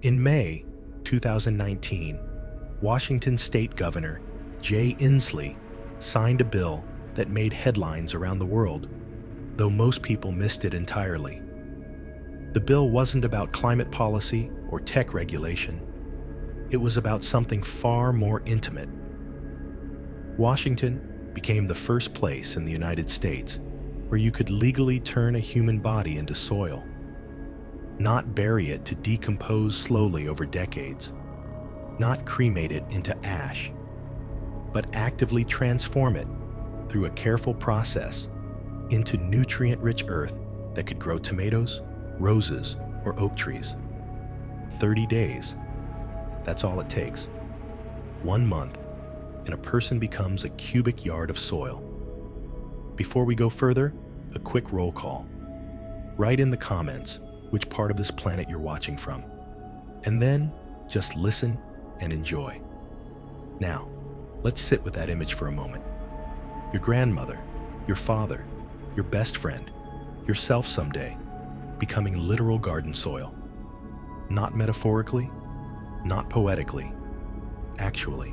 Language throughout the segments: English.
In May 2019, Washington State Governor Jay Inslee signed a bill that made headlines around the world, though most people missed it entirely. The bill wasn't about climate policy or tech regulation. It was about something far more intimate. Washington became the first place in the United States where you could legally turn a human body into soil, not bury it to decompose slowly over decades, not cremate it into ash, but actively transform it through a careful process into nutrient-rich earth that could grow tomatoes, roses, or oak trees. 30 days. That's all it takes. 1 month, and a person becomes a cubic yard of soil. Before we go further, a quick roll call. Write in the comments which part of this planet you're watching from, and then just listen and enjoy. Now, let's sit with that image for a moment. Your grandmother, your father, your best friend, yourself someday, becoming literal garden soil. Not metaphorically, not poetically, actually.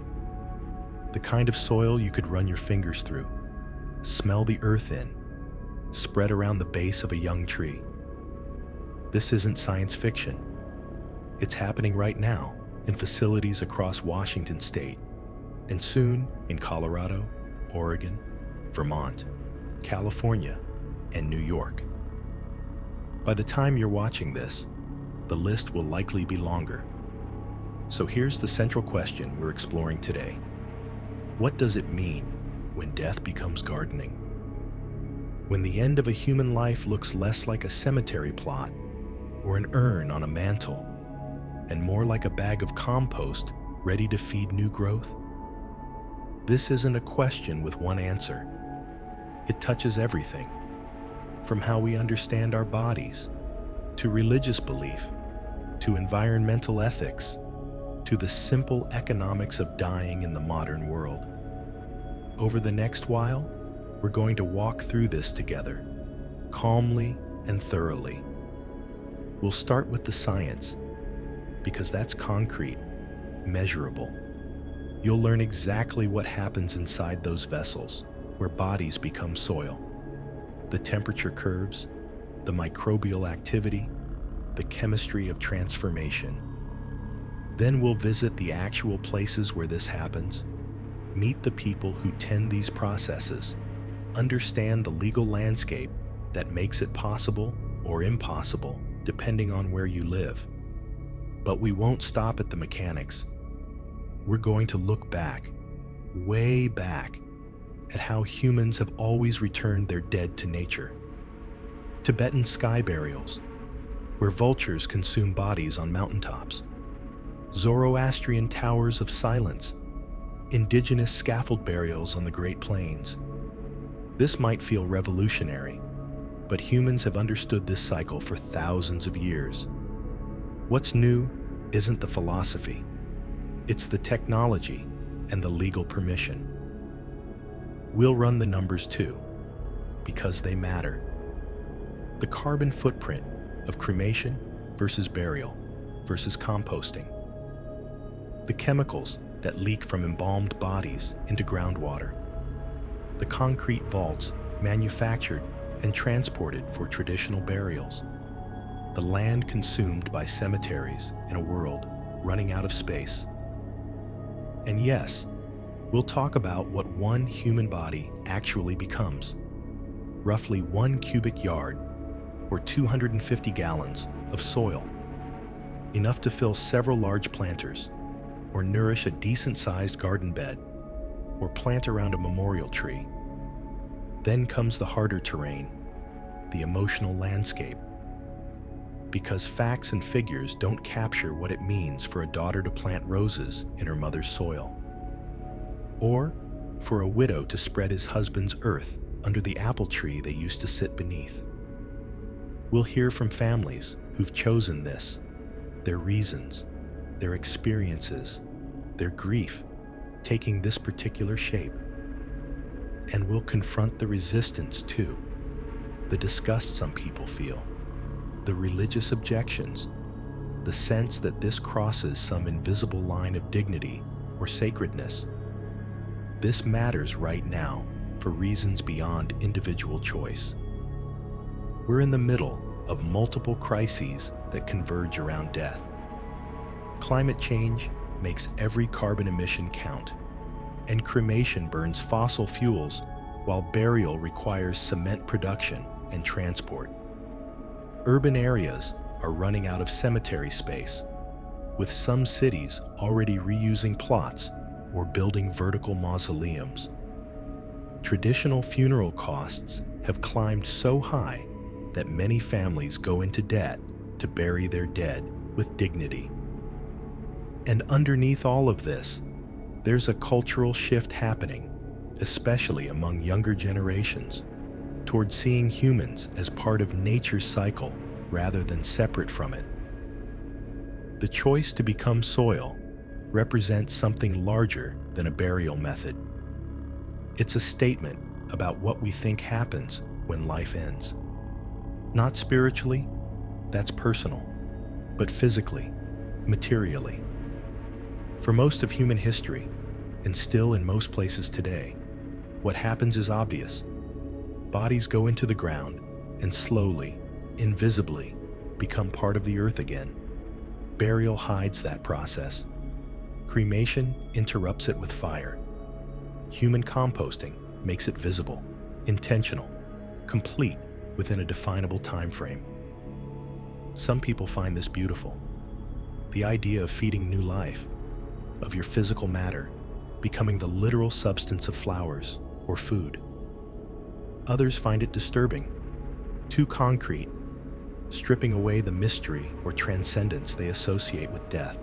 The kind of soil you could run your fingers through, smell the earth in, spread around the base of a young tree. This isn't science fiction. It's happening right now in facilities across Washington State, and soon in Colorado, Oregon, Vermont, California, and New York. By the time you're watching this, the list will likely be longer. So here's the central question we're exploring today. What does it mean when death becomes gardening? When the end of a human life looks less like a cemetery plot or an urn on a mantle, and more like a bag of compost ready to feed new growth? This isn't a question with one answer. It touches everything, from how we understand our bodies, to religious belief, to environmental ethics, to the simple economics of dying in the modern world. Over the next while, we're going to walk through this together, calmly and thoroughly. We'll start with the science, because that's concrete, measurable. You'll learn exactly what happens inside those vessels where bodies become soil. The temperature curves, the microbial activity, the chemistry of transformation. Then we'll visit the actual places where this happens, meet the people who tend these processes, understand the legal landscape that makes it possible or impossible depending on where you live. But we won't stop at the mechanics. We're going to look back, way back, at how humans have always returned their dead to nature. Tibetan sky burials, where vultures consume bodies on mountaintops. Zoroastrian towers of silence, indigenous scaffold burials on the Great Plains. This might feel revolutionary, but humans have understood this cycle for thousands of years. What's new isn't the philosophy, it's the technology and the legal permission. We'll run the numbers too, because they matter. The carbon footprint of cremation versus burial versus composting. The chemicals that leak from embalmed bodies into groundwater. The concrete vaults manufactured and transported for traditional burials. The land consumed by cemeteries in a world running out of space. And yes, we'll talk about what one human body actually becomes. Roughly 1 cubic yard, or 250 gallons, of soil. Enough to fill several large planters, or nourish a decent-sized garden bed, or plant around a memorial tree. Then comes the harder terrain, the emotional landscape. Because facts and figures don't capture what it means for a daughter to plant roses in her mother's soil, or for a widow to spread his husband's earth under the apple tree they used to sit beneath. We'll hear from families who've chosen this, their reasons, their experiences, their grief taking this particular shape. And we'll confront the resistance too, the disgust some people feel, the religious objections, the sense that this crosses some invisible line of dignity or sacredness. This matters right now for reasons beyond individual choice. We're in the middle of multiple crises that converge around death. Climate change makes every carbon emission count, and cremation burns fossil fuels while burial requires cement production and transport. Urban areas are running out of cemetery space, with some cities already reusing plots or building vertical mausoleums. Traditional funeral costs have climbed so high that many families go into debt to bury their dead with dignity. And underneath all of this, there's a cultural shift happening, especially among younger generations, toward seeing humans as part of nature's cycle rather than separate from it. The choice to become soil represents something larger than a burial method. It's a statement about what we think happens when life ends. Not spiritually, that's personal, but physically, materially. For most of human history, and still in most places today, what happens is obvious. Bodies go into the ground and slowly, invisibly, become part of the earth again. Burial hides that process. Cremation interrupts it with fire. Human composting makes it visible, intentional, complete within a definable time frame. Some people find this beautiful. The idea of feeding new life, of your physical matter becoming the literal substance of flowers or food. Others find it disturbing, too concrete, stripping away the mystery or transcendence they associate with death.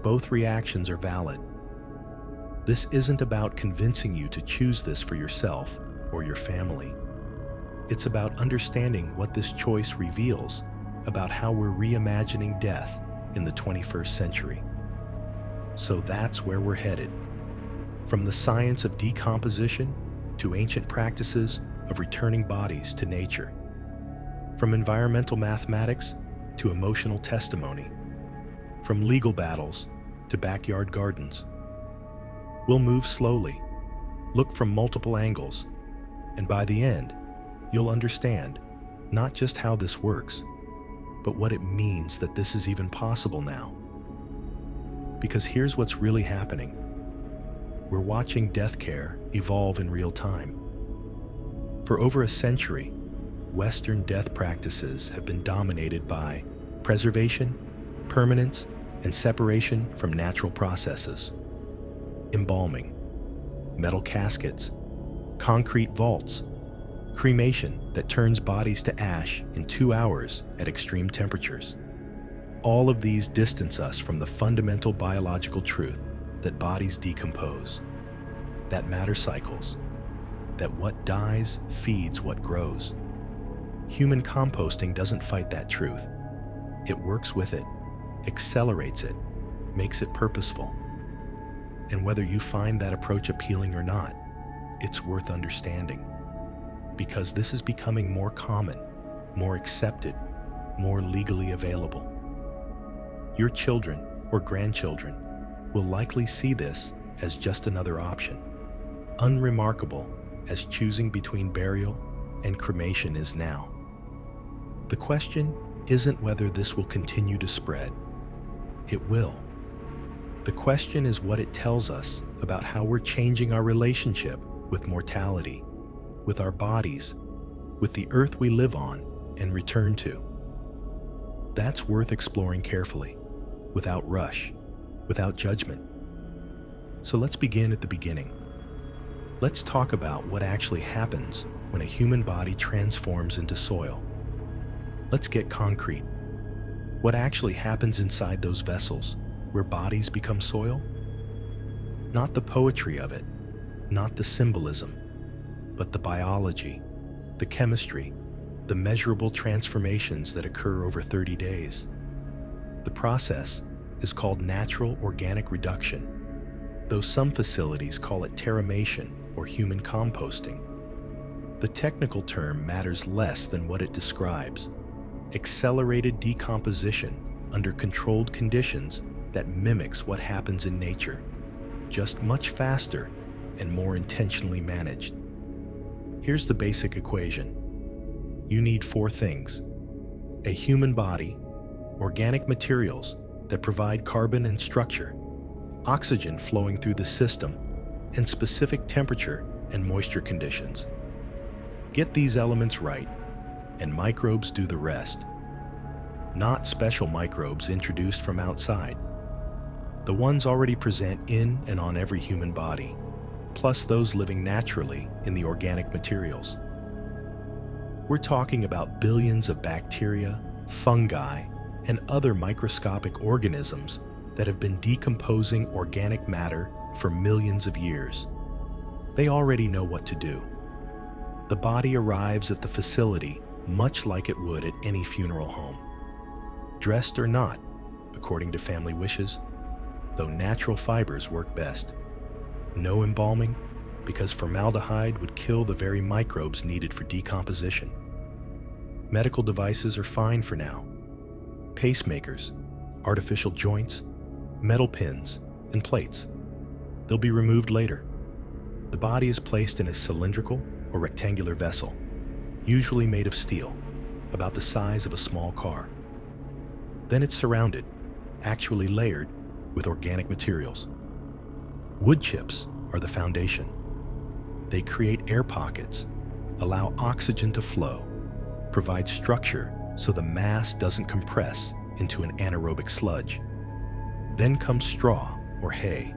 Both reactions are valid. This isn't about convincing you to choose this for yourself or your family. It's about understanding what this choice reveals about how we're reimagining death in the 21st century. So that's where we're headed. From the science of decomposition to ancient practices of returning bodies to nature. From environmental mathematics to emotional testimony. From legal battles to backyard gardens. We'll move slowly, look from multiple angles, and by the end, you'll understand not just how this works, but what it means that this is even possible now. Because here's what's really happening. We're watching death care evolve in real time. For over a century, Western death practices have been dominated by preservation, permanence, and separation from natural processes. Embalming, metal caskets, concrete vaults, cremation that turns bodies to ash in 2 hours at extreme temperatures. All of these distance us from the fundamental biological truth that bodies decompose, that matter cycles, that what dies feeds what grows. Human composting doesn't fight that truth. It works with it, accelerates it, makes it purposeful. And whether you find that approach appealing or not, it's worth understanding. Because this is becoming more common, more accepted, more legally available. Your children or grandchildren will likely see this as just another option, unremarkable as choosing between burial and cremation is now. The question isn't whether this will continue to spread. It will. The question is what it tells us about how we're changing our relationship with mortality, with our bodies, with the earth we live on and return to. That's worth exploring carefully, without rush, without judgment. So let's begin at the beginning. Let's talk about what actually happens when a human body transforms into soil. Let's get concrete. What actually happens inside those vessels where bodies become soil? Not the poetry of it, not the symbolism, but the biology, the chemistry, the measurable transformations that occur over 30 days. The process is called natural organic reduction, though some facilities call it terramation or human composting. The technical term matters less than what it describes. Accelerated decomposition under controlled conditions that mimics what happens in nature, just much faster and more intentionally managed. Here's the basic equation. You need four things: a human body, organic materials that provide carbon and structure, oxygen flowing through the system, and specific temperature and moisture conditions. Get these elements right, and microbes do the rest. Not special microbes introduced from outside. The ones already present in and on every human body, plus those living naturally in the organic materials. We're talking about billions of bacteria, fungi, and other microscopic organisms that have been decomposing organic matter for millions of years. They already know what to do. The body arrives at the facility much like it would at any funeral home. Dressed or not, according to family wishes, though natural fibers work best. No embalming, because formaldehyde would kill the very microbes needed for decomposition. Medical devices are fine for now. Pacemakers, artificial joints, metal pins, and plates. They'll be removed later. The body is placed in a cylindrical or rectangular vessel, usually made of steel, about the size of a small car. Then it's surrounded, actually layered, with organic materials. Wood chips are the foundation. They create air pockets, allow oxygen to flow, provide structure so the mass doesn't compress into an anaerobic sludge. Then comes straw or hay,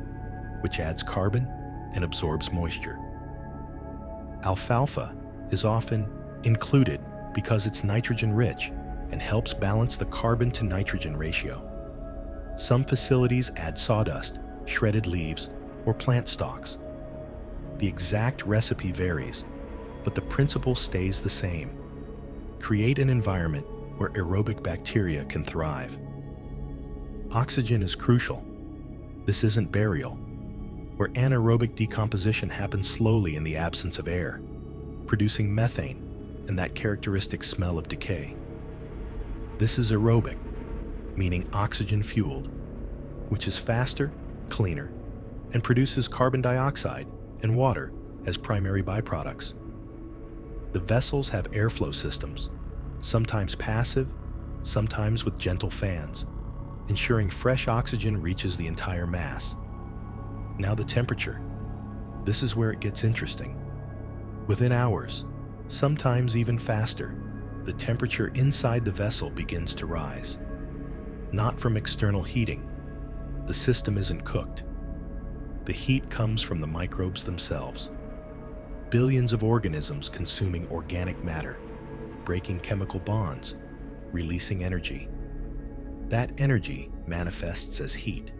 which adds carbon and absorbs moisture. Alfalfa is often included because it's nitrogen-rich and helps balance the carbon to nitrogen ratio. Some facilities add sawdust, shredded leaves, or plant stalks. The exact recipe varies, but the principle stays the same. Create an environment where aerobic bacteria can thrive. Oxygen is crucial. This isn't burial, where anaerobic decomposition happens slowly in the absence of air, producing methane and that characteristic smell of decay. This is aerobic, meaning oxygen-fueled, which is faster, cleaner, and produces carbon dioxide and water as primary byproducts. The vessels have airflow systems, sometimes passive, sometimes with gentle fans, ensuring fresh oxygen reaches the entire mass. Now the temperature. This is where it gets interesting. Within hours, sometimes even faster, the temperature inside the vessel begins to rise. Not from external heating. The system isn't cooked. The heat comes from the microbes themselves. Billions of organisms consuming organic matter, breaking chemical bonds, releasing energy. That energy manifests as heat.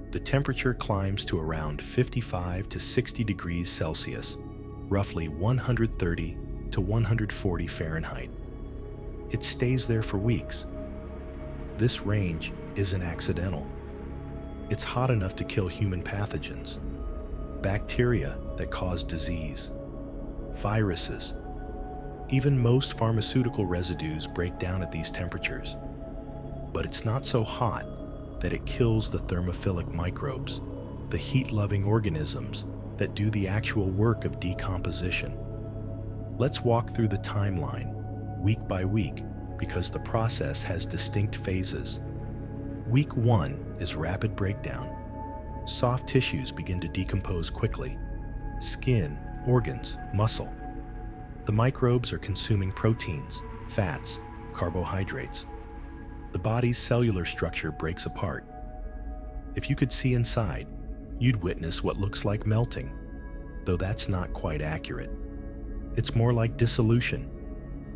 The temperature climbs to around 55 to 60 degrees Celsius, roughly 130 to 140 Fahrenheit. It stays there for weeks. This range isn't accidental. It's hot enough to kill human pathogens, bacteria that cause disease, viruses. Even most pharmaceutical residues break down at these temperatures. But it's not so hot that it kills the thermophilic microbes, the heat-loving organisms that do the actual work of decomposition. Let's walk through the timeline, week by week, because the process has distinct phases. Week 1 is rapid breakdown. Soft tissues begin to decompose quickly. Skin, organs, muscle. The microbes are consuming proteins, fats, carbohydrates. The body's cellular structure breaks apart. If you could see inside, you'd witness what looks like melting, though that's not quite accurate. It's more like dissolution,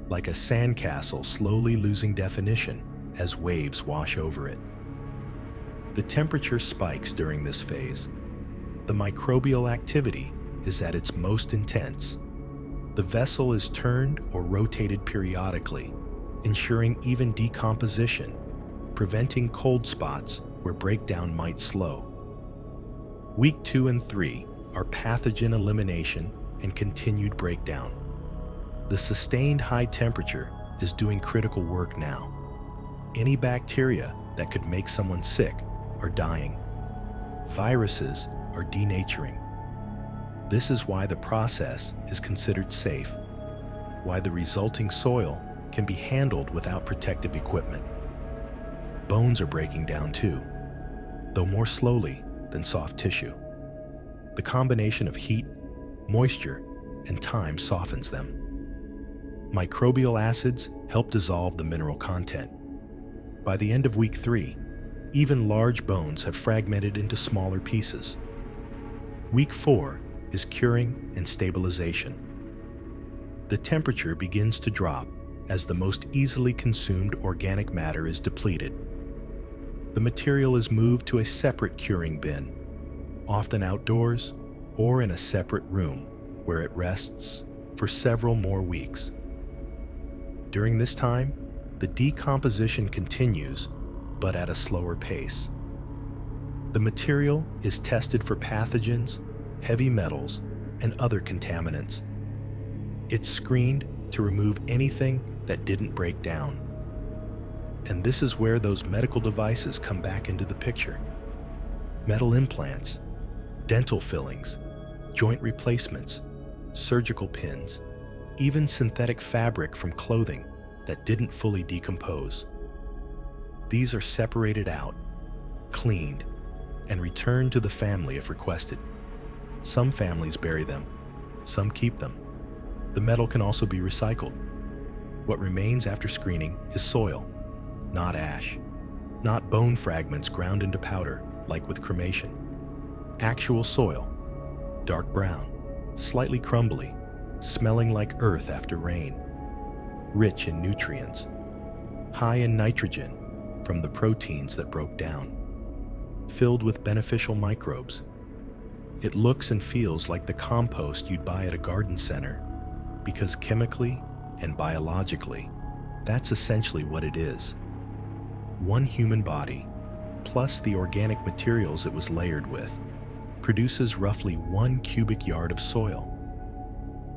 like a sandcastle slowly losing definition as waves wash over it. The temperature spikes during this phase. The microbial activity is at its most intense. The vessel is turned or rotated periodically, ensuring even decomposition, preventing cold spots where breakdown might slow. Week 2 and 3 are pathogen elimination and continued breakdown. The sustained high temperature is doing critical work now. any bacteria that could make someone sick are dying. Viruses are denaturing. This is why the process is considered safe, why the resulting soil can be handled without protective equipment. Bones are breaking down too, though more slowly than soft tissue. The combination of heat, moisture, and time softens them. Microbial acids help dissolve the mineral content. By the end of week 3, even large bones have fragmented into smaller pieces. Week 4 is curing and stabilization. The temperature begins to drop as the most easily consumed organic matter is depleted. The material is moved to a separate curing bin, often outdoors or in a separate room where it rests for several more weeks. During this time, the decomposition continues, but at a slower pace. The material is tested for pathogens, heavy metals, and other contaminants. It's screened to remove anything that didn't break down. And this is where those medical devices come back into the picture. Metal implants, dental fillings, joint replacements, surgical pins, even synthetic fabric from clothing that didn't fully decompose. These are separated out, cleaned, and returned to the family if requested. Some families bury them, some keep them. The metal can also be recycled. What remains after screening is soil, not ash, not bone fragments ground into powder like with cremation. Actual soil, dark brown, slightly crumbly, smelling like earth after rain, rich in nutrients, high in nitrogen from the proteins that broke down, filled with beneficial microbes. It looks and feels like the compost you'd buy at a garden center, because chemically and biologically, that's essentially what it is. One human body, plus the organic materials it was layered with, produces roughly 1 cubic yard of soil.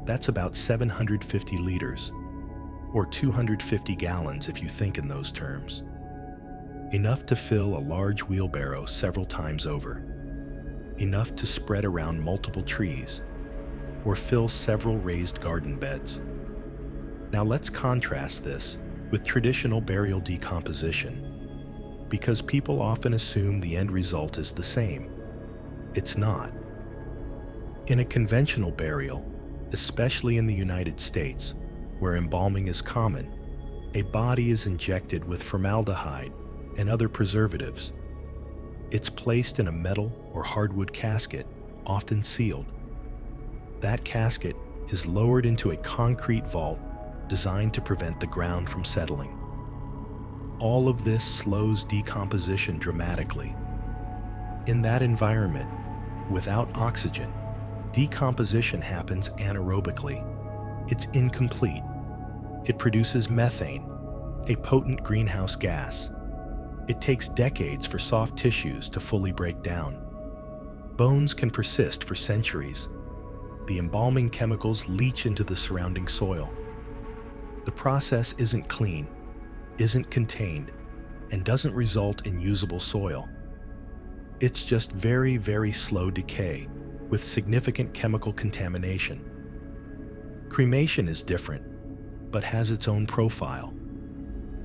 That's about 750 liters, or 250 gallons if you think in those terms. Enough to fill a large wheelbarrow several times over. Enough to spread around multiple trees, or fill several raised garden beds. Now let's contrast this with traditional burial decomposition, because people often assume the end result is the same. It's not. In a conventional burial, especially in the United States, where embalming is common, a body is injected with formaldehyde and other preservatives. It's placed in a metal or hardwood casket, often sealed. That casket is lowered into a concrete vault designed to prevent the ground from settling. All of this slows decomposition dramatically. In that environment, without oxygen, decomposition happens anaerobically. It's incomplete. It produces methane, a potent greenhouse gas. It takes decades for soft tissues to fully break down. Bones can persist for centuries. The embalming chemicals leach into the surrounding soil. The process isn't clean, isn't contained, and doesn't result in usable soil. It's just very, very slow decay with significant chemical contamination. Cremation is different, but has its own profile.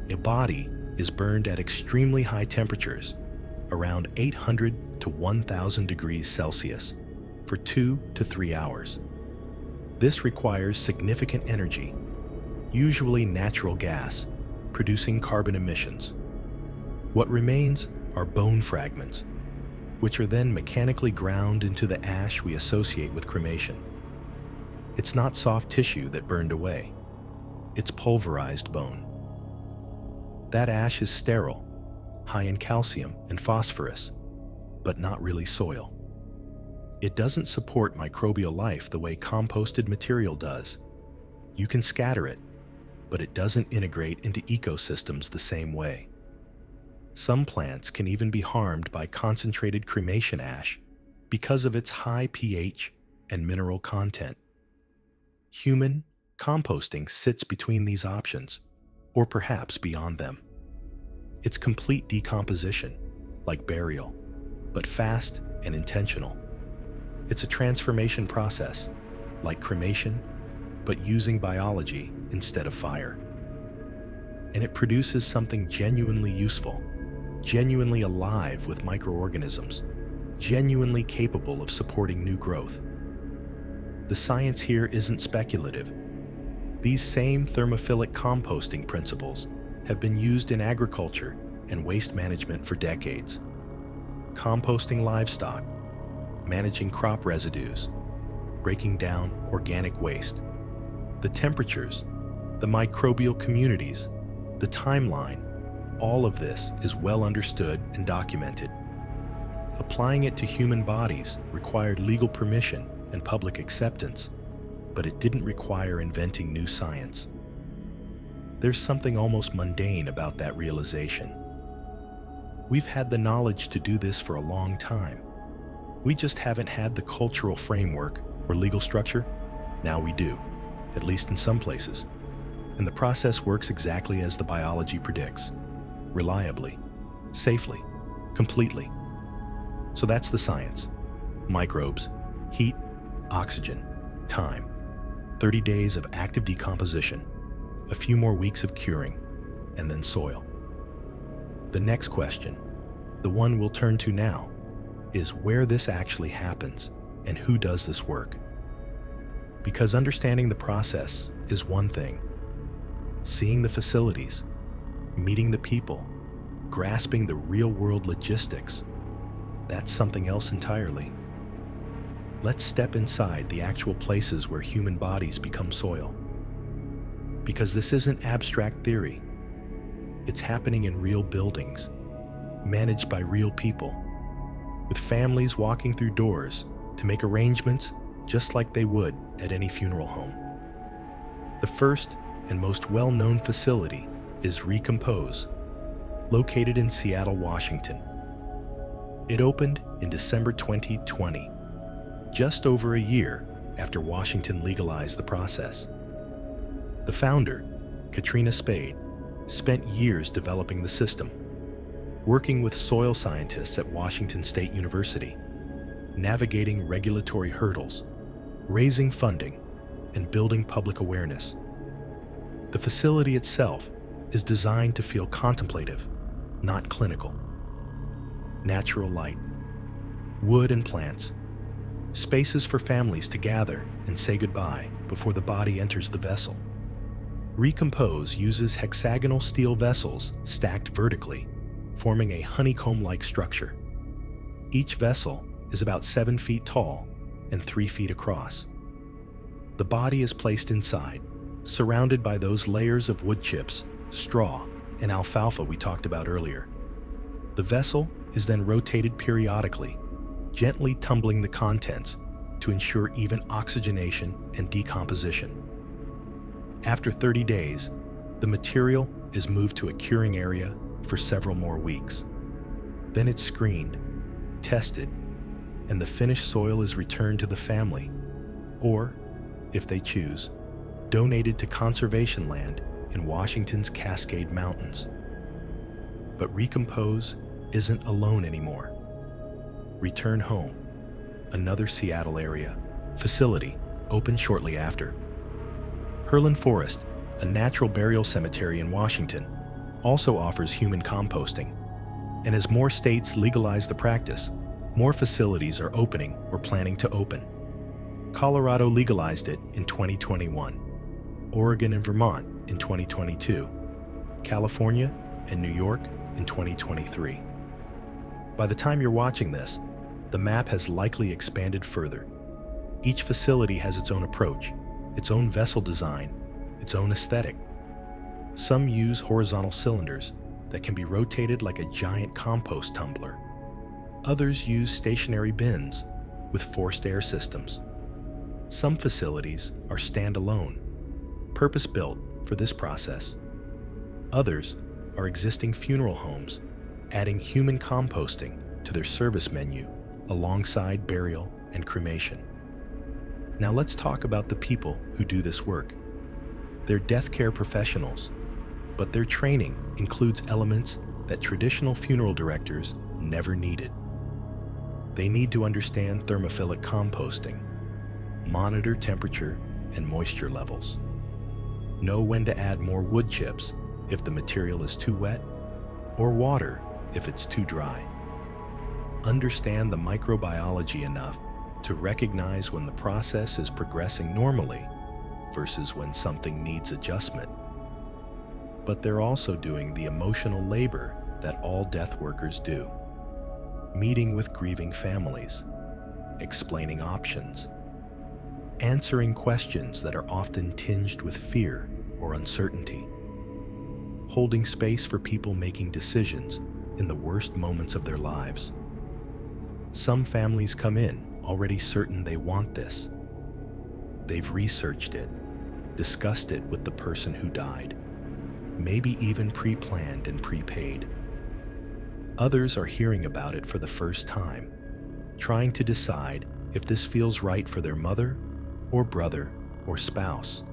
A body is burned at extremely high temperatures, around 800 to 1000 degrees Celsius, for 2 to 3 hours. This requires significant energy, usually natural gas, producing carbon emissions. What remains are bone fragments, which are then mechanically ground into the ash we associate with cremation. It's not soft tissue that burned away. It's pulverized bone. That ash is sterile, high in calcium and phosphorus, but not really soil. It doesn't support microbial life the way composted material does. You can scatter it, but it doesn't integrate into ecosystems the same way. Some plants can even be harmed by concentrated cremation ash because of its high pH and mineral content. Human composting sits between these options, or perhaps beyond them. It's complete decomposition, like burial, but fast and intentional. It's a transformation process, like cremation, but using biology instead of fire. And it produces something genuinely useful, genuinely alive with microorganisms, genuinely capable of supporting new growth. The science here isn't speculative. These same thermophilic composting principles have been used in agriculture and waste management for decades. Composting livestock, managing crop residues, breaking down organic waste. The temperatures, the microbial communities, the timeline, all of this is well understood and documented. Applying it to human bodies required legal permission and public acceptance, but it didn't require inventing new science. There's something almost mundane about that realization. We've had the knowledge to do this for a long time. We just haven't had the cultural framework or legal structure. Now we do, at least in some places. And the process works exactly as the biology predicts. Reliably, safely, completely. So that's the science. Microbes, heat, oxygen, time. 30 days of active decomposition, a few more weeks of curing, and then soil. The next question, the one we'll turn to now, is where this actually happens and who does this work. Because understanding the process is one thing. Seeing the facilities, meeting the people, grasping the real-world logistics, that's something else entirely. Let's step inside the actual places where human bodies become soil. Because this isn't abstract theory. It's happening in real buildings, managed by real people, with families walking through doors to make arrangements just like they would at any funeral home. The first and most well-known facility is Recompose, located in Seattle, Washington. It opened in December 2020, just over a year after Washington legalized the process. The founder, Katrina Spade, spent years developing the system, working with soil scientists at Washington State University, navigating regulatory hurdles, raising funding, and building public awareness. The facility itself is designed to feel contemplative, not clinical. Natural light, wood and plants, spaces for families to gather and say goodbye before the body enters the vessel. Recompose uses hexagonal steel vessels stacked vertically, forming a honeycomb-like structure. Each vessel is about 7 feet tall and 3 feet across. The body is placed inside, surrounded by those layers of wood chips, straw, and alfalfa we talked about earlier. The vessel is then rotated periodically, gently tumbling the contents to ensure even oxygenation and decomposition. After 30 days, the material is moved to a curing area for several more weeks. Then it's screened, tested, and the finished soil is returned to the family, or, if they choose, donated to conservation land in Washington's Cascade Mountains. But Recompose isn't alone anymore. Return Home, another Seattle area facility, opened shortly after. Herland Forest, a natural burial cemetery in Washington, also offers human composting. And as more states legalize the practice, more facilities are opening or planning to open. Colorado legalized it in 2021, Oregon and Vermont in 2022, California and New York in 2023. By the time you're watching this, the map has likely expanded further. Each facility has its own approach, its own vessel design, its own aesthetic. Some use horizontal cylinders that can be rotated like a giant compost tumbler. Others use stationary bins with forced air systems. Some facilities are standalone, purpose-built for this process. Others are existing funeral homes, adding human composting to their service menu alongside burial and cremation. Now let's talk about the people who do this work. They're death care professionals, but their training includes elements that traditional funeral directors never needed. They need to understand thermophilic composting, monitor temperature and moisture levels, know when to add more wood chips if the material is too wet, or water if it's too dry. Understand the microbiology enough to recognize when the process is progressing normally versus when something needs adjustment. But they're also doing the emotional labor that all death workers do, meeting with grieving families, explaining options, answering questions that are often tinged with fear or uncertainty, holding space for people making decisions in the worst moments of their lives. Some families come in already certain they want this. They've researched it, discussed it with the person who died, maybe even pre-planned and prepaid. Others are hearing about it for the first time, trying to decide if this feels right for their mother or brother or spouse.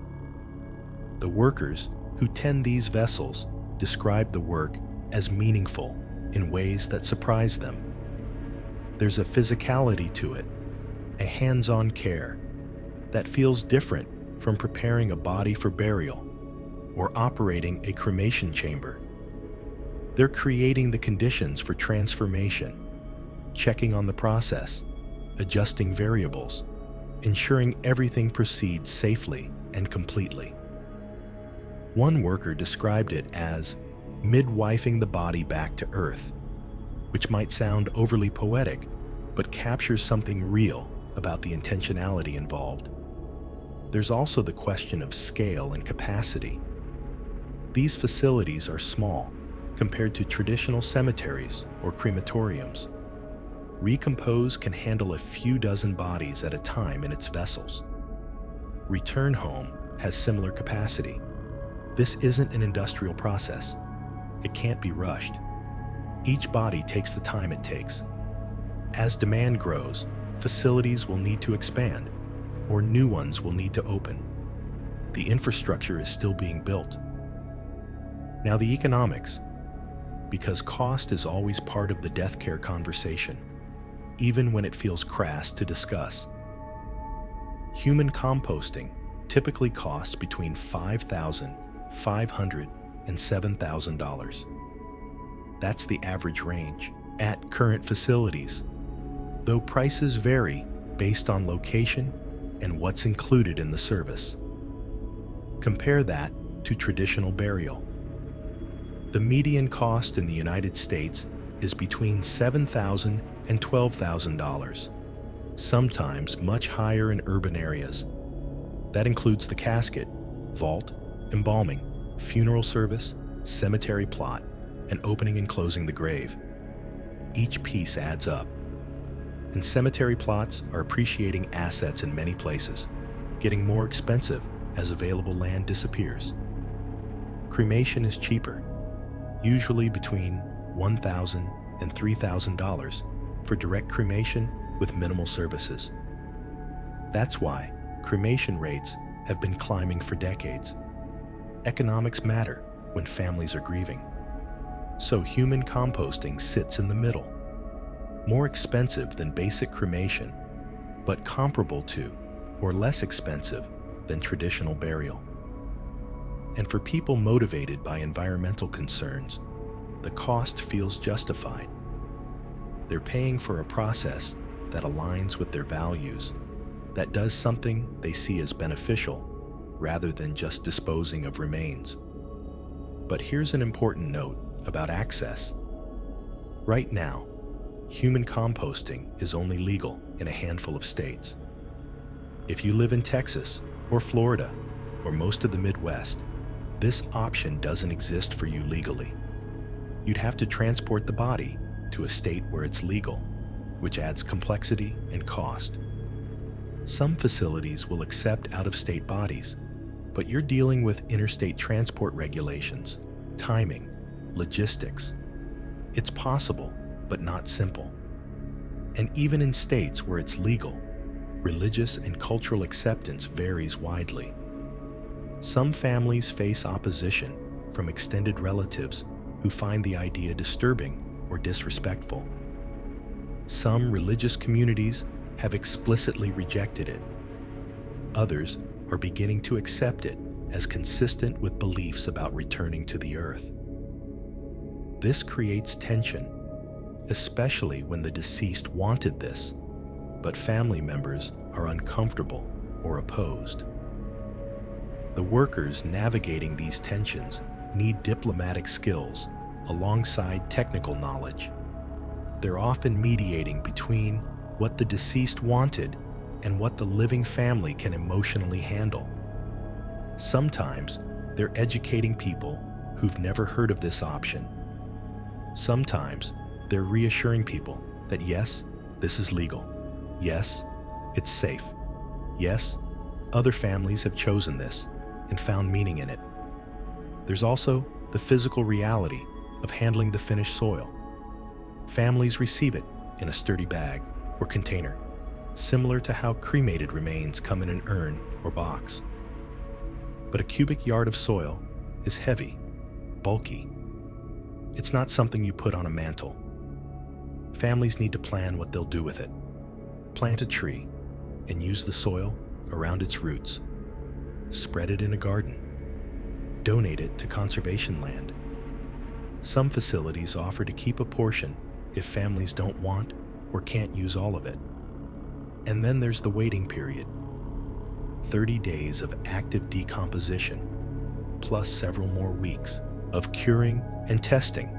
The workers who tend these vessels describe the work as meaningful in ways that surprise them. There's a physicality to it, a hands-on care that feels different from preparing a body for burial or operating a cremation chamber. They're creating the conditions for transformation, checking on the process, adjusting variables, ensuring everything proceeds safely and completely. One worker described it as midwifing the body back to earth, which might sound overly poetic, but captures something real about the intentionality involved. There's also the question of scale and capacity. These facilities are small compared to traditional cemeteries or crematoriums. Recompose can handle a few dozen bodies at a time in its vessels. Return home has similar capacity. This isn't an industrial process. It can't be rushed. Each body takes the time it takes. As demand grows, facilities will need to expand, or new ones will need to open. The infrastructure is still being built. Now the economics, because cost is always part of the death care conversation, even when it feels crass to discuss. Human composting typically costs between $5,500 and $7,000. That's the average range at current facilities, though prices vary based on location and what's included in the service. Compare that to traditional burial. The median cost in the United States is between $7,000 and $12,000, sometimes much higher in urban areas. That includes the casket, vault, embalming, funeral service, cemetery plot, and opening and closing the grave. Each piece adds up. And cemetery plots are appreciating assets in many places, getting more expensive as available land disappears. Cremation is cheaper, usually between $1,000 and $3,000 for direct cremation with minimal services. That's why cremation rates have been climbing for decades. Economics matter when families are grieving. So human composting sits in the middle. More expensive than basic cremation, but comparable to or less expensive than traditional burial. And for people motivated by environmental concerns, the cost feels justified. They're paying for a process that aligns with their values, that does something they see as beneficial rather than just disposing of remains. But here's an important note about access. Right now, human composting is only legal in a handful of states. If you live in Texas or Florida or most of the Midwest, this option doesn't exist for you legally. You'd have to transport the body to a state where it's legal, which adds complexity and cost. Some facilities will accept out-of-state bodies, but you're dealing with interstate transport regulations, timing, logistics. It's possible, but not simple. And even in states where it's legal, religious and cultural acceptance varies widely. Some families face opposition from extended relatives who find the idea disturbing or disrespectful. Some religious communities have explicitly rejected it. Others are beginning to accept it as consistent with beliefs about returning to the earth. This creates tension, especially when the deceased wanted this, but family members are uncomfortable or opposed. The workers navigating these tensions need diplomatic skills alongside technical knowledge. They're often mediating between what the deceased wanted and what the living family can emotionally handle. Sometimes they're educating people who've never heard of this option. Sometimes they're reassuring people that yes, this is legal. Yes, it's safe. Yes, other families have chosen this and found meaning in it. There's also the physical reality of handling the finished soil. Families receive it in a sturdy bag or container, similar to how cremated remains come in an urn or box. But a cubic yard of soil is heavy, bulky. It's not something you put on a mantle. Families need to plan what they'll do with it. Plant a tree and use the soil around its roots. Spread it in a garden. Donate it to conservation land. Some facilities offer to keep a portion if families don't want or can't use all of it. And then there's the waiting period. 30 days of active decomposition, plus several more weeks of curing and testing.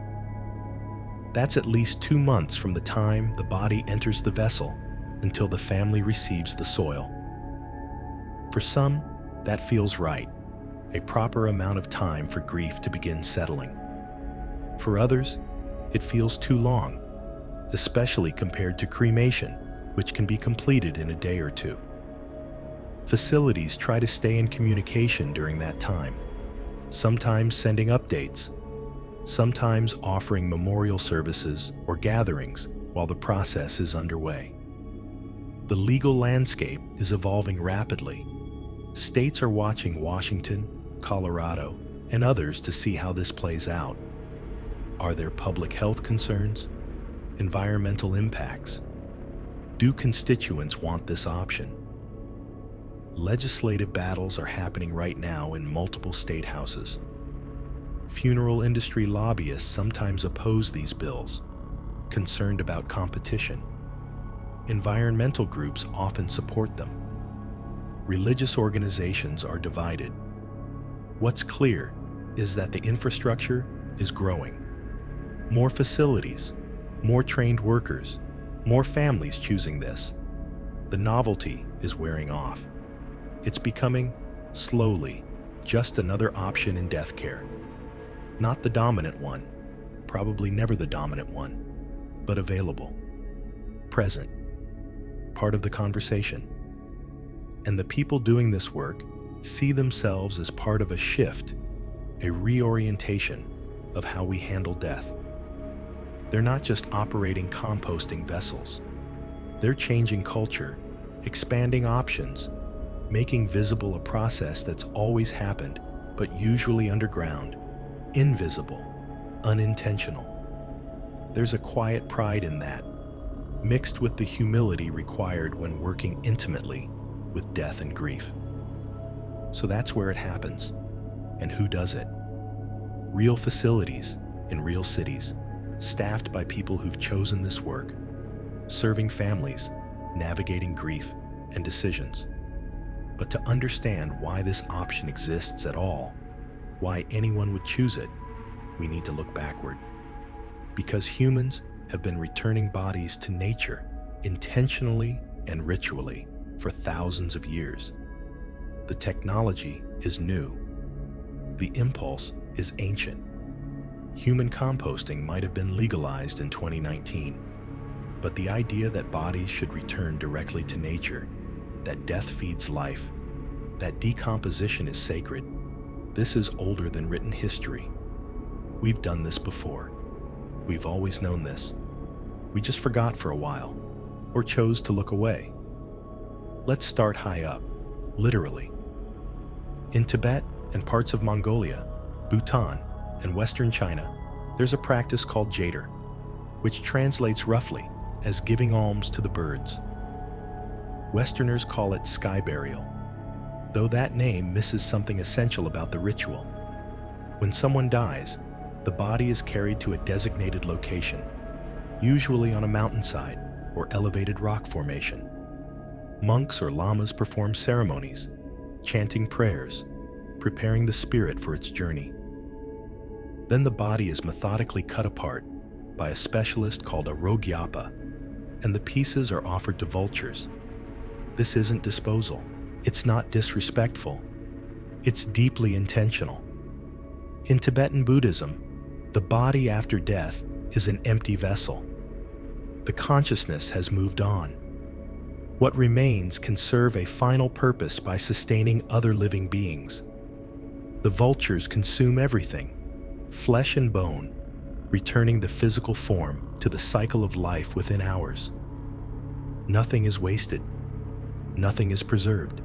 That's at least 2 months from the time the body enters the vessel until the family receives the soil. For some, that feels right, a proper amount of time for grief to begin settling. For others, it feels too long, especially compared to cremation, which can be completed in a day or two. Facilities try to stay in communication during that time, sometimes sending updates, sometimes offering memorial services or gatherings while the process is underway. The legal landscape is evolving rapidly. States are watching Washington, Colorado, and others to see how this plays out. Are there public health concerns? Environmental impacts? Do constituents want this option? Legislative battles are happening right now in multiple state houses. Funeral industry lobbyists sometimes oppose these bills, concerned about competition. Environmental groups often support them. Religious organizations are divided. What's clear is that the infrastructure is growing. More facilities, more trained workers, more families choosing this. The novelty is wearing off. It's becoming, slowly, just another option in death care. Not the dominant one, probably never the dominant one, but available, present, part of the conversation. And the people doing this work see themselves as part of a shift, a reorientation of how we handle death. They're not just operating composting vessels. They're changing culture, expanding options, making visible a process that's always happened, but usually underground, invisible, unintentional. There's a quiet pride in that, mixed with the humility required when working intimately with death and grief. So that's where it happens. And who does it? Real facilities in real cities, staffed by people who've chosen this work, serving families, navigating grief and decisions. But to understand why this option exists at all, why anyone would choose it, we need to look backward. Because humans have been returning bodies to nature intentionally and ritually for thousands of years. The technology is new. The impulse is ancient. Human composting might have been legalized in 2019, but the idea that bodies should return directly to nature, that death feeds life, that decomposition is sacred, this is older than written history. We've done this before. We've always known this. We just forgot for a while, or chose to look away. Let's start high up, literally. In Tibet and parts of Mongolia, Bhutan, and Western China, There's a practice called jader, which translates roughly as giving alms to the birds. Westerners call it sky burial, though that name misses something essential about the ritual. When someone dies, the body is carried to a designated location, usually on a mountainside or elevated rock formation. Monks or lamas perform ceremonies, chanting prayers, preparing the spirit for its journey. Then the body is methodically cut apart by a specialist called a rogyapa, and the pieces are offered to vultures. This isn't disposal. It's not disrespectful. It's deeply intentional. In Tibetan Buddhism, the body after death is an empty vessel. The consciousness has moved on. What remains can serve a final purpose by sustaining other living beings. The vultures consume everything, flesh and bone, returning the physical form to the cycle of life within hours. Nothing is wasted. Nothing is preserved.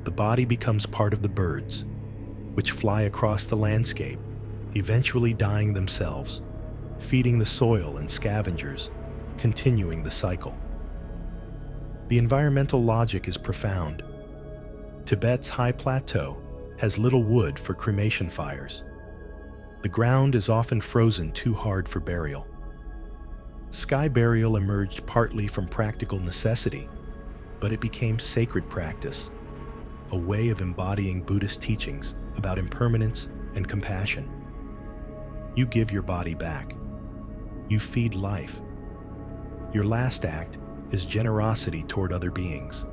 The body becomes part of the birds, which fly across the landscape, eventually dying themselves, feeding the soil and scavengers, continuing the cycle. The environmental logic is profound. Tibet's high plateau has little wood for cremation fires. The ground is often frozen too hard for burial. Sky burial emerged partly from practical necessity, but it became sacred practice, a way of embodying Buddhist teachings about impermanence and compassion. You give your body back. You feed life. Your last act is generosity toward other beings.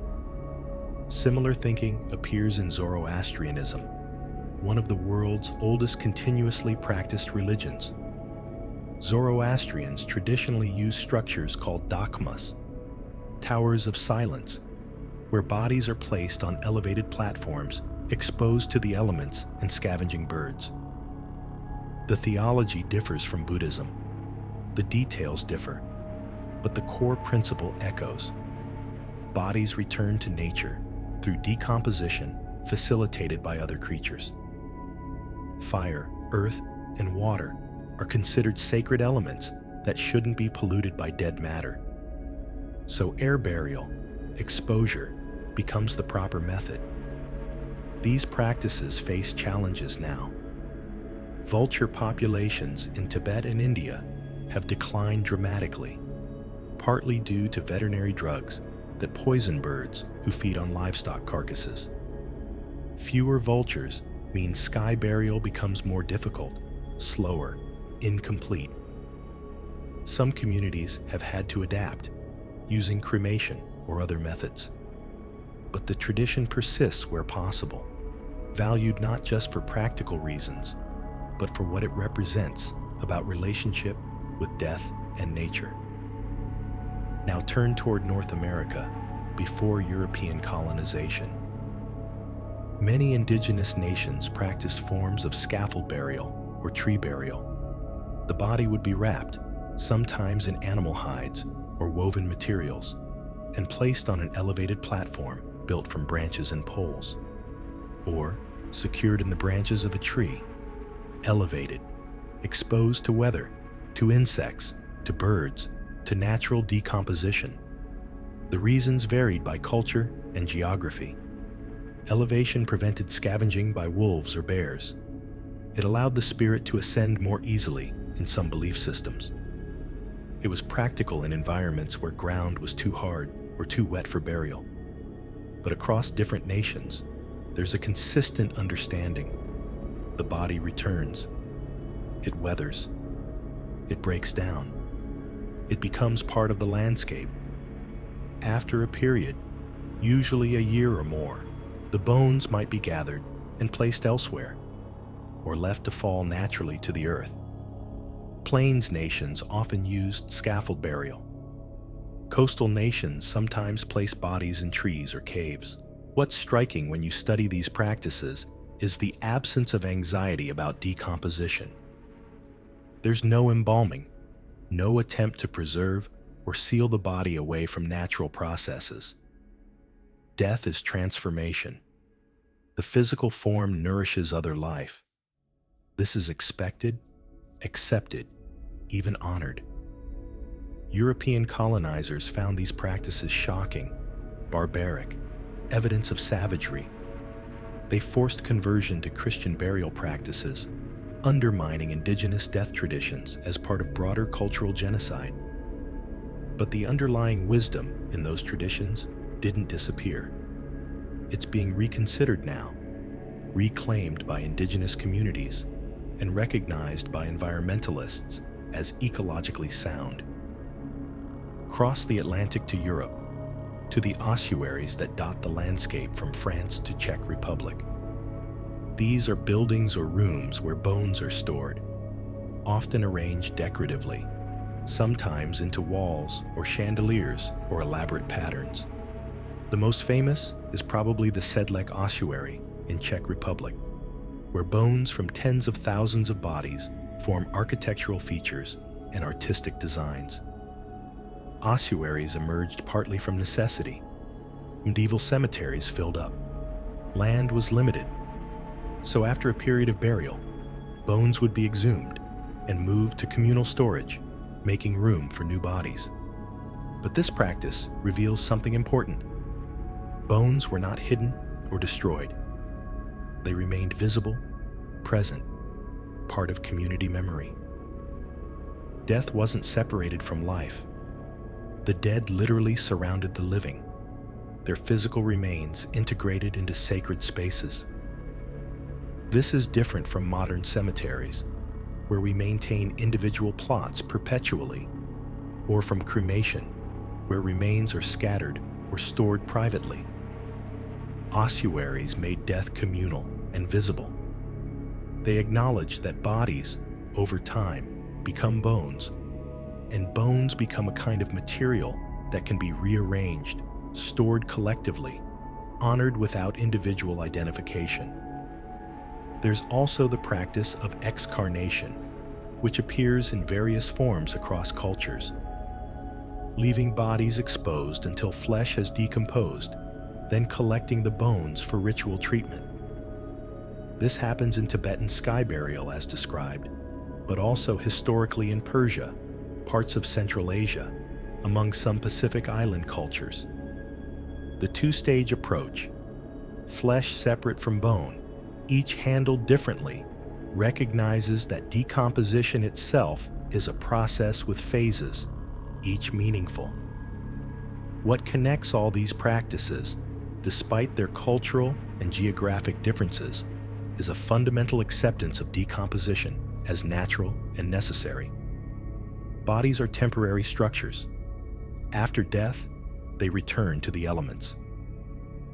Similar thinking appears in Zoroastrianism, one of the world's oldest continuously practiced religions. Zoroastrians traditionally use structures called dogmas, towers of silence, where bodies are placed on elevated platforms exposed to the elements and scavenging birds. The theology differs from Buddhism. The details differ, but the core principle echoes. Bodies return to nature through decomposition facilitated by other creatures. Fire, earth, and water are considered sacred elements that shouldn't be polluted by dead matter. So air burial, exposure, becomes the proper method. These practices face challenges now. Vulture populations in Tibet and India have declined dramatically, partly due to veterinary drugs that poison birds who feed on livestock carcasses. Fewer vultures means sky burial becomes more difficult, slower, incomplete. Some communities have had to adapt, using cremation or other methods. But the tradition persists where possible, valued not just for practical reasons, but for what it represents about relationship with death and nature. Now turn toward North America before European colonization. Many indigenous nations practiced forms of scaffold burial or tree burial. The body would be wrapped, sometimes in animal hides or woven materials, and placed on an elevated platform built from branches and poles, or secured in the branches of a tree, elevated, exposed to weather, to insects, to birds, to natural decomposition. The reasons varied by culture and geography. Elevation prevented scavenging by wolves or bears. It allowed the spirit to ascend more easily in some belief systems. It was practical in environments where ground was too hard or too wet for burial. But across different nations, there's a consistent understanding. The body returns. It weathers. It breaks down. It becomes part of the landscape. After a period, usually a year or more, the bones might be gathered and placed elsewhere, or left to fall naturally to the earth. Plains nations often used scaffold burial. Coastal nations sometimes place bodies in trees or caves. What's striking when you study these practices is the absence of anxiety about decomposition. There's no embalming, no attempt to preserve or seal the body away from natural processes. Death is transformation. The physical form nourishes other life. This is expected, accepted, even honored. European colonizers found these practices shocking, barbaric, evidence of savagery. They forced conversion to Christian burial practices, undermining indigenous death traditions as part of broader cultural genocide. But the underlying wisdom in those traditions didn't disappear. It's being reconsidered now, reclaimed by indigenous communities, and recognized by environmentalists as ecologically sound. Cross the Atlantic to Europe, to the ossuaries that dot the landscape from France to Czech Republic. These are buildings or rooms where bones are stored, often arranged decoratively, sometimes into walls or chandeliers or elaborate patterns. The most famous is probably the Sedlec ossuary in Czech Republic, where bones from tens of thousands of bodies form architectural features and artistic designs. Ossuaries emerged partly from necessity. Medieval cemeteries filled up. Land was limited. So after a period of burial, bones would be exhumed and moved to communal storage, making room for new bodies. But this practice reveals something important. Bones were not hidden or destroyed. They remained visible, present, part of community memory. Death wasn't separated from life. The dead literally surrounded the living, their physical remains integrated into sacred spaces. This is different from modern cemeteries, where we maintain individual plots perpetually, or from cremation, where remains are scattered or stored privately. Ossuaries made death communal and visible. They acknowledged that bodies, over time, become bones, and bones become a kind of material that can be rearranged, stored collectively, honored without individual identification. There's also the practice of excarnation, which appears in various forms across cultures. Leaving bodies exposed until flesh has decomposed, then collecting the bones for ritual treatment. This happens in Tibetan sky burial as described, but also historically in Persia, parts of Central Asia, among some Pacific Island cultures. The two-stage approach, flesh separate from bone, each handled differently, recognizes that decomposition itself is a process with phases, each meaningful. What connects all these practices, despite their cultural and geographic differences, is a fundamental acceptance of decomposition as natural and necessary. Bodies are temporary structures. After death, they return to the elements.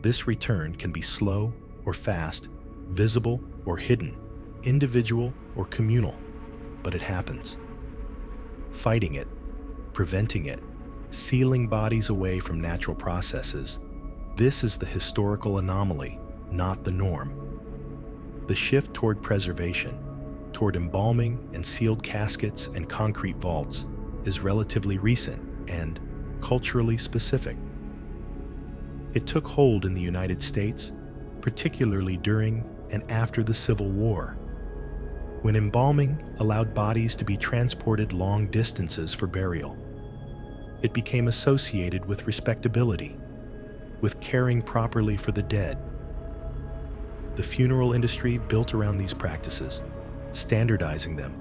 This return can be slow or fast, visible or hidden, individual or communal, but it happens. Fighting it, preventing it, sealing bodies away from natural processes, this is the historical anomaly, not the norm. The shift toward preservation, toward embalming and sealed caskets and concrete vaults, is relatively recent and culturally specific. It took hold in the United States, particularly during and after the Civil War, when embalming allowed bodies to be transported long distances for burial. It became associated with respectability, with caring properly for the dead. The funeral industry built around these practices, standardizing them,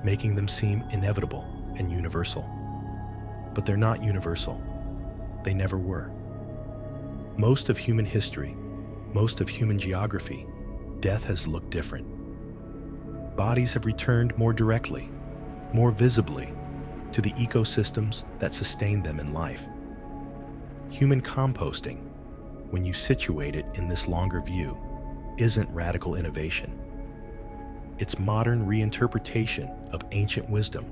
making them seem inevitable and universal. But they're not universal. They never were. Most of human history, most of human geography, death has looked different. Bodies have returned more directly, more visibly, to the ecosystems that sustain them in life. Human composting, when you situate it in this longer view, isn't radical innovation. It's modern reinterpretation of ancient wisdom,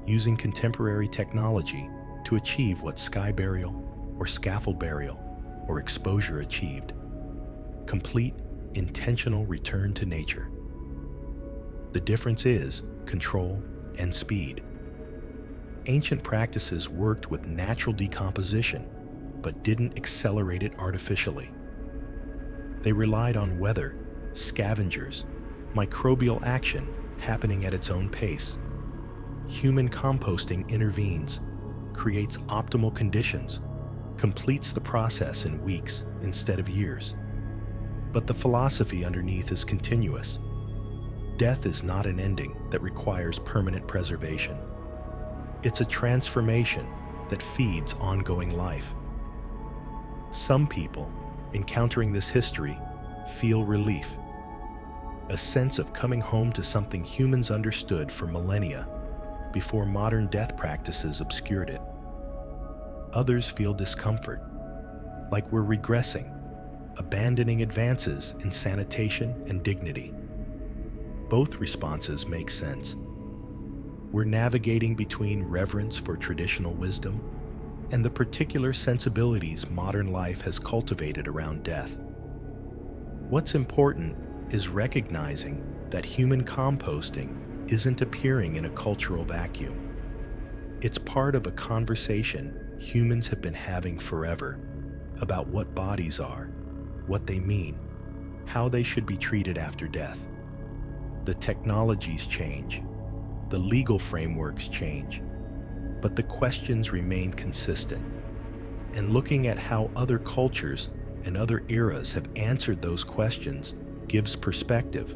using contemporary technology to achieve what sky burial or scaffold burial or exposure achieved: complete, intentional return to nature. The difference is control and speed. Ancient practices worked with natural decomposition, but didn't accelerate it artificially. They relied on weather, scavengers, microbial action, happening at its own pace. Human composting intervenes, creates optimal conditions, completes the process in weeks instead of years. But the philosophy underneath is continuous. Death is not an ending that requires permanent preservation. It's a transformation that feeds ongoing life. Some people, encountering this history, feel relief, a sense of coming home to something humans understood for millennia before modern death practices obscured it. Others feel discomfort, like we're regressing, abandoning advances in sanitation and dignity. Both responses make sense. We're navigating between reverence for traditional wisdom and the particular sensibilities modern life has cultivated around death. What's important is recognizing that human composting isn't appearing in a cultural vacuum. It's part of a conversation humans have been having forever about what bodies are, what they mean, how they should be treated after death. The technologies change, the legal frameworks change, but the questions remain consistent. And looking at how other cultures and other eras have answered those questions gives perspective,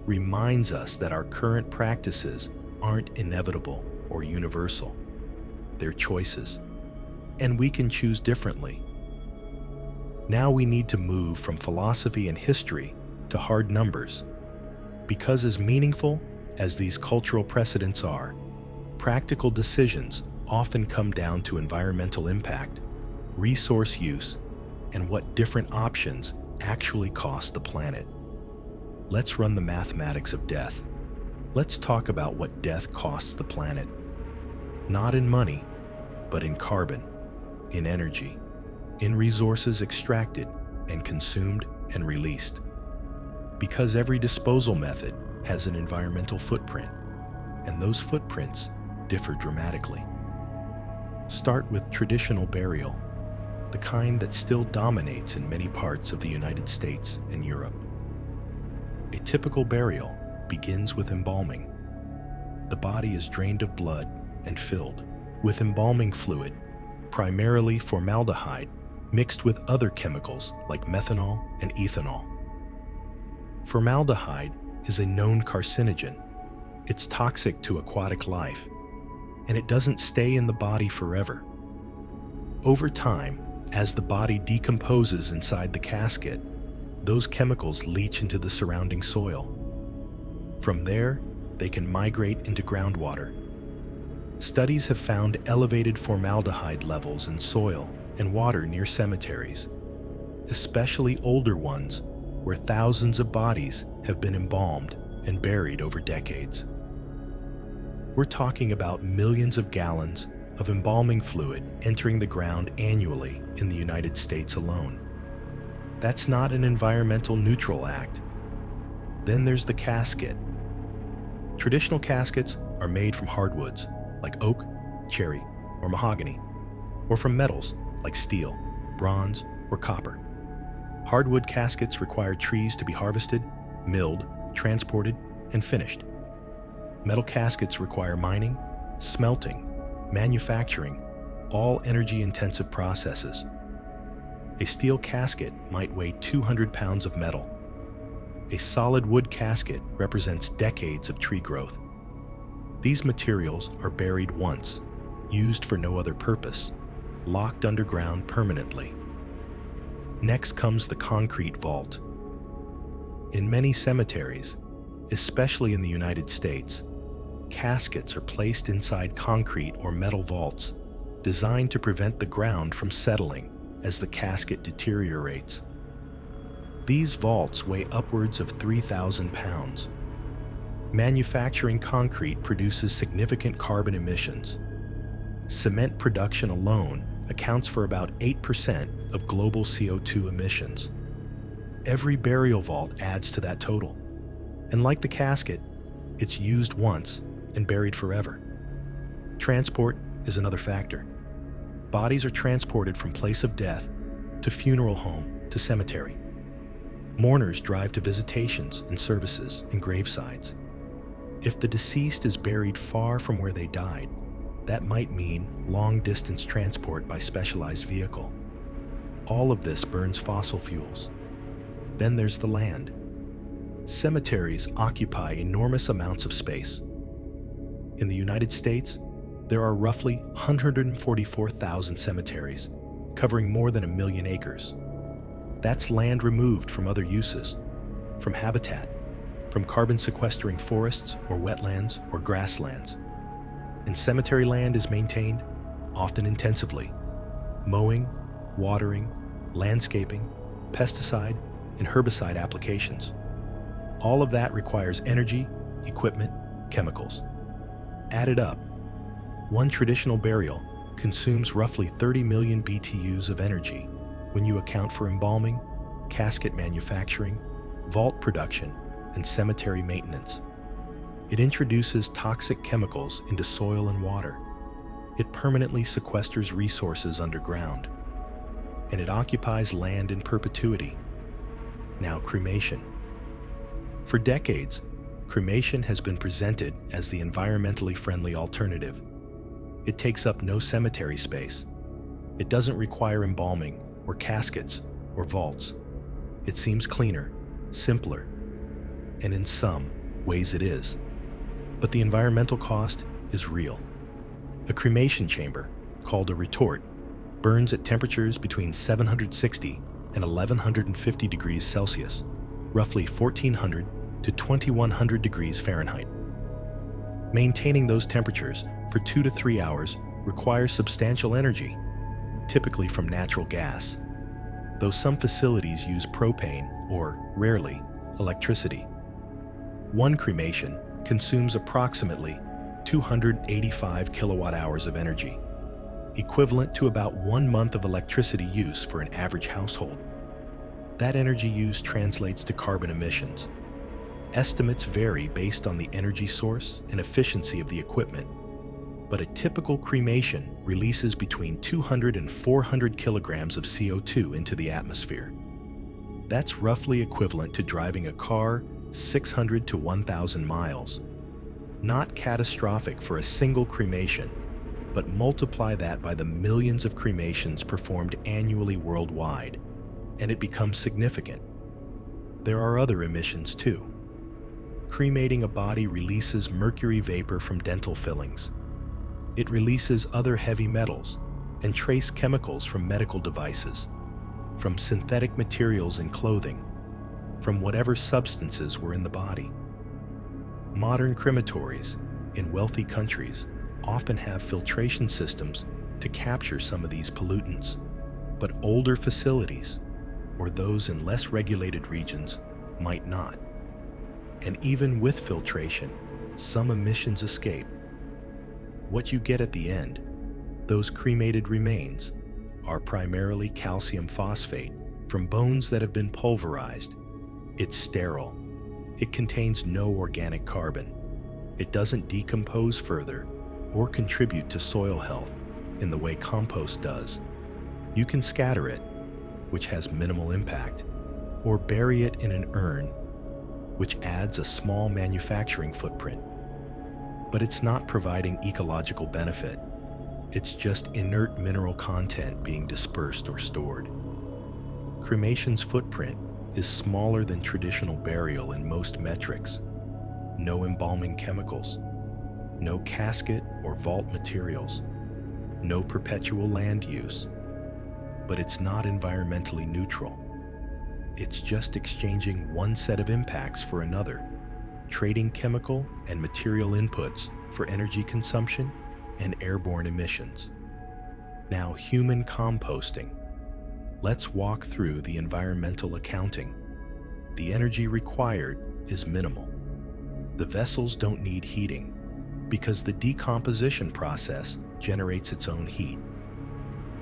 reminds us that our current practices aren't inevitable or universal. They're choices, and we can choose differently. Now we need to move from philosophy and history to hard numbers, because as meaningful as these cultural precedents are, practical decisions often come down to environmental impact, resource use, and what different options actually cost the planet. Let's run the mathematics of death. Let's talk about what death costs the planet. Not in money, but in carbon, in energy, in resources extracted and consumed and released. Because every disposal method has an environmental footprint, and those footprints differ dramatically. Start with traditional burial, the kind that still dominates in many parts of the United States and Europe. A typical burial begins with embalming. The body is drained of blood and filled with embalming fluid, primarily formaldehyde, mixed with other chemicals like methanol and ethanol. Formaldehyde is a known carcinogen. It's toxic to aquatic life, and it doesn't stay in the body forever. Over time, as the body decomposes inside the casket, those chemicals leach into the surrounding soil. From there, they can migrate into groundwater. Studies have found elevated formaldehyde levels in soil and water near cemeteries, especially older ones where thousands of bodies have been embalmed and buried over decades. We're talking about millions of gallons of embalming fluid entering the ground annually in the United States alone. That's not an environmental neutral act. Then there's the casket. Traditional caskets are made from hardwoods like oak, cherry, or mahogany, or from metals like steel, bronze, or copper. Hardwood caskets require trees to be harvested, milled, transported, and finished. Metal caskets require mining, smelting, manufacturing, all energy-intensive processes. A steel casket might weigh 200 pounds of metal. A solid wood casket represents decades of tree growth. These materials are buried once, used for no other purpose, locked underground permanently. Next comes the concrete vault. In many cemeteries, especially in the United States, caskets are placed inside concrete or metal vaults designed to prevent the ground from settling as the casket deteriorates. These vaults weigh upwards of 3,000 pounds. Manufacturing concrete produces significant carbon emissions. Cement production alone accounts for about 8% of global CO2 emissions. Every burial vault adds to that total. And like the casket, it's used once and buried forever. Transport is another factor. Bodies are transported from place of death to funeral home to cemetery. Mourners drive to visitations and services and gravesides. If the deceased is buried far from where they died, that might mean long-distance transport by specialized vehicle. All of this burns fossil fuels. Then there's the land. Cemeteries occupy enormous amounts of space. In the United States, there are roughly 144,000 cemeteries, covering more than 1 million acres. That's land removed from other uses, from habitat, from carbon-sequestering forests or wetlands or grasslands. And cemetery land is maintained, often intensively. Mowing, watering, landscaping, pesticide, and herbicide applications. All of that requires energy, equipment, chemicals. Added up, one traditional burial consumes roughly 30 million BTUs of energy when you account for embalming, casket manufacturing, vault production, and cemetery maintenance. It introduces toxic chemicals into soil and water. It permanently sequesters resources underground. And it occupies land in perpetuity. Now, cremation. For decades, cremation has been presented as the environmentally friendly alternative. It takes up no cemetery space. It doesn't require embalming or caskets or vaults. It seems cleaner, simpler, and in some ways it is. But the environmental cost is real. A cremation chamber, called a retort, burns at temperatures between 760 and 1150 degrees Celsius, roughly 1400 to 2100 degrees Fahrenheit. Maintaining those temperatures for 2 to 3 hours requires substantial energy, typically from natural gas, though some facilities use propane or, rarely, electricity. One cremation consumes approximately 285 kilowatt hours of energy, equivalent to about 1 month of electricity use for an average household. That energy use translates to carbon emissions. Estimates vary based on the energy source and efficiency of the equipment, but a typical cremation releases between 200 and 400 kilograms of CO2 into the atmosphere. That's roughly equivalent to driving a car 600 to 1,000 miles. Not catastrophic for a single cremation, but multiply that by the millions of cremations performed annually worldwide, and it becomes significant. There are other emissions too. Cremating a body releases mercury vapor from dental fillings. It releases other heavy metals and trace chemicals from medical devices, from synthetic materials in clothing, from whatever substances were in the body. Modern crematories in wealthy countries often have filtration systems to capture some of these pollutants, but older facilities, or those in less regulated regions, might not. And even with filtration, some emissions escape. What you get at the end, those cremated remains, are primarily calcium phosphate from bones that have been pulverized. It's sterile. It contains no organic carbon. It doesn't decompose further or contribute to soil health in the way compost does. You can scatter it, which has minimal impact, or bury it in an urn, which adds a small manufacturing footprint. But it's not providing ecological benefit. It's just inert mineral content being dispersed or stored. Cremation's footprint is smaller than traditional burial in most metrics. No embalming chemicals, no casket or vault materials, no perpetual land use. But it's not environmentally neutral. It's just exchanging one set of impacts for another, trading chemical and material inputs for energy consumption and airborne emissions. Now, human composting. Let's walk through the environmental accounting. The energy required is minimal. The vessels don't need heating because the decomposition process generates its own heat.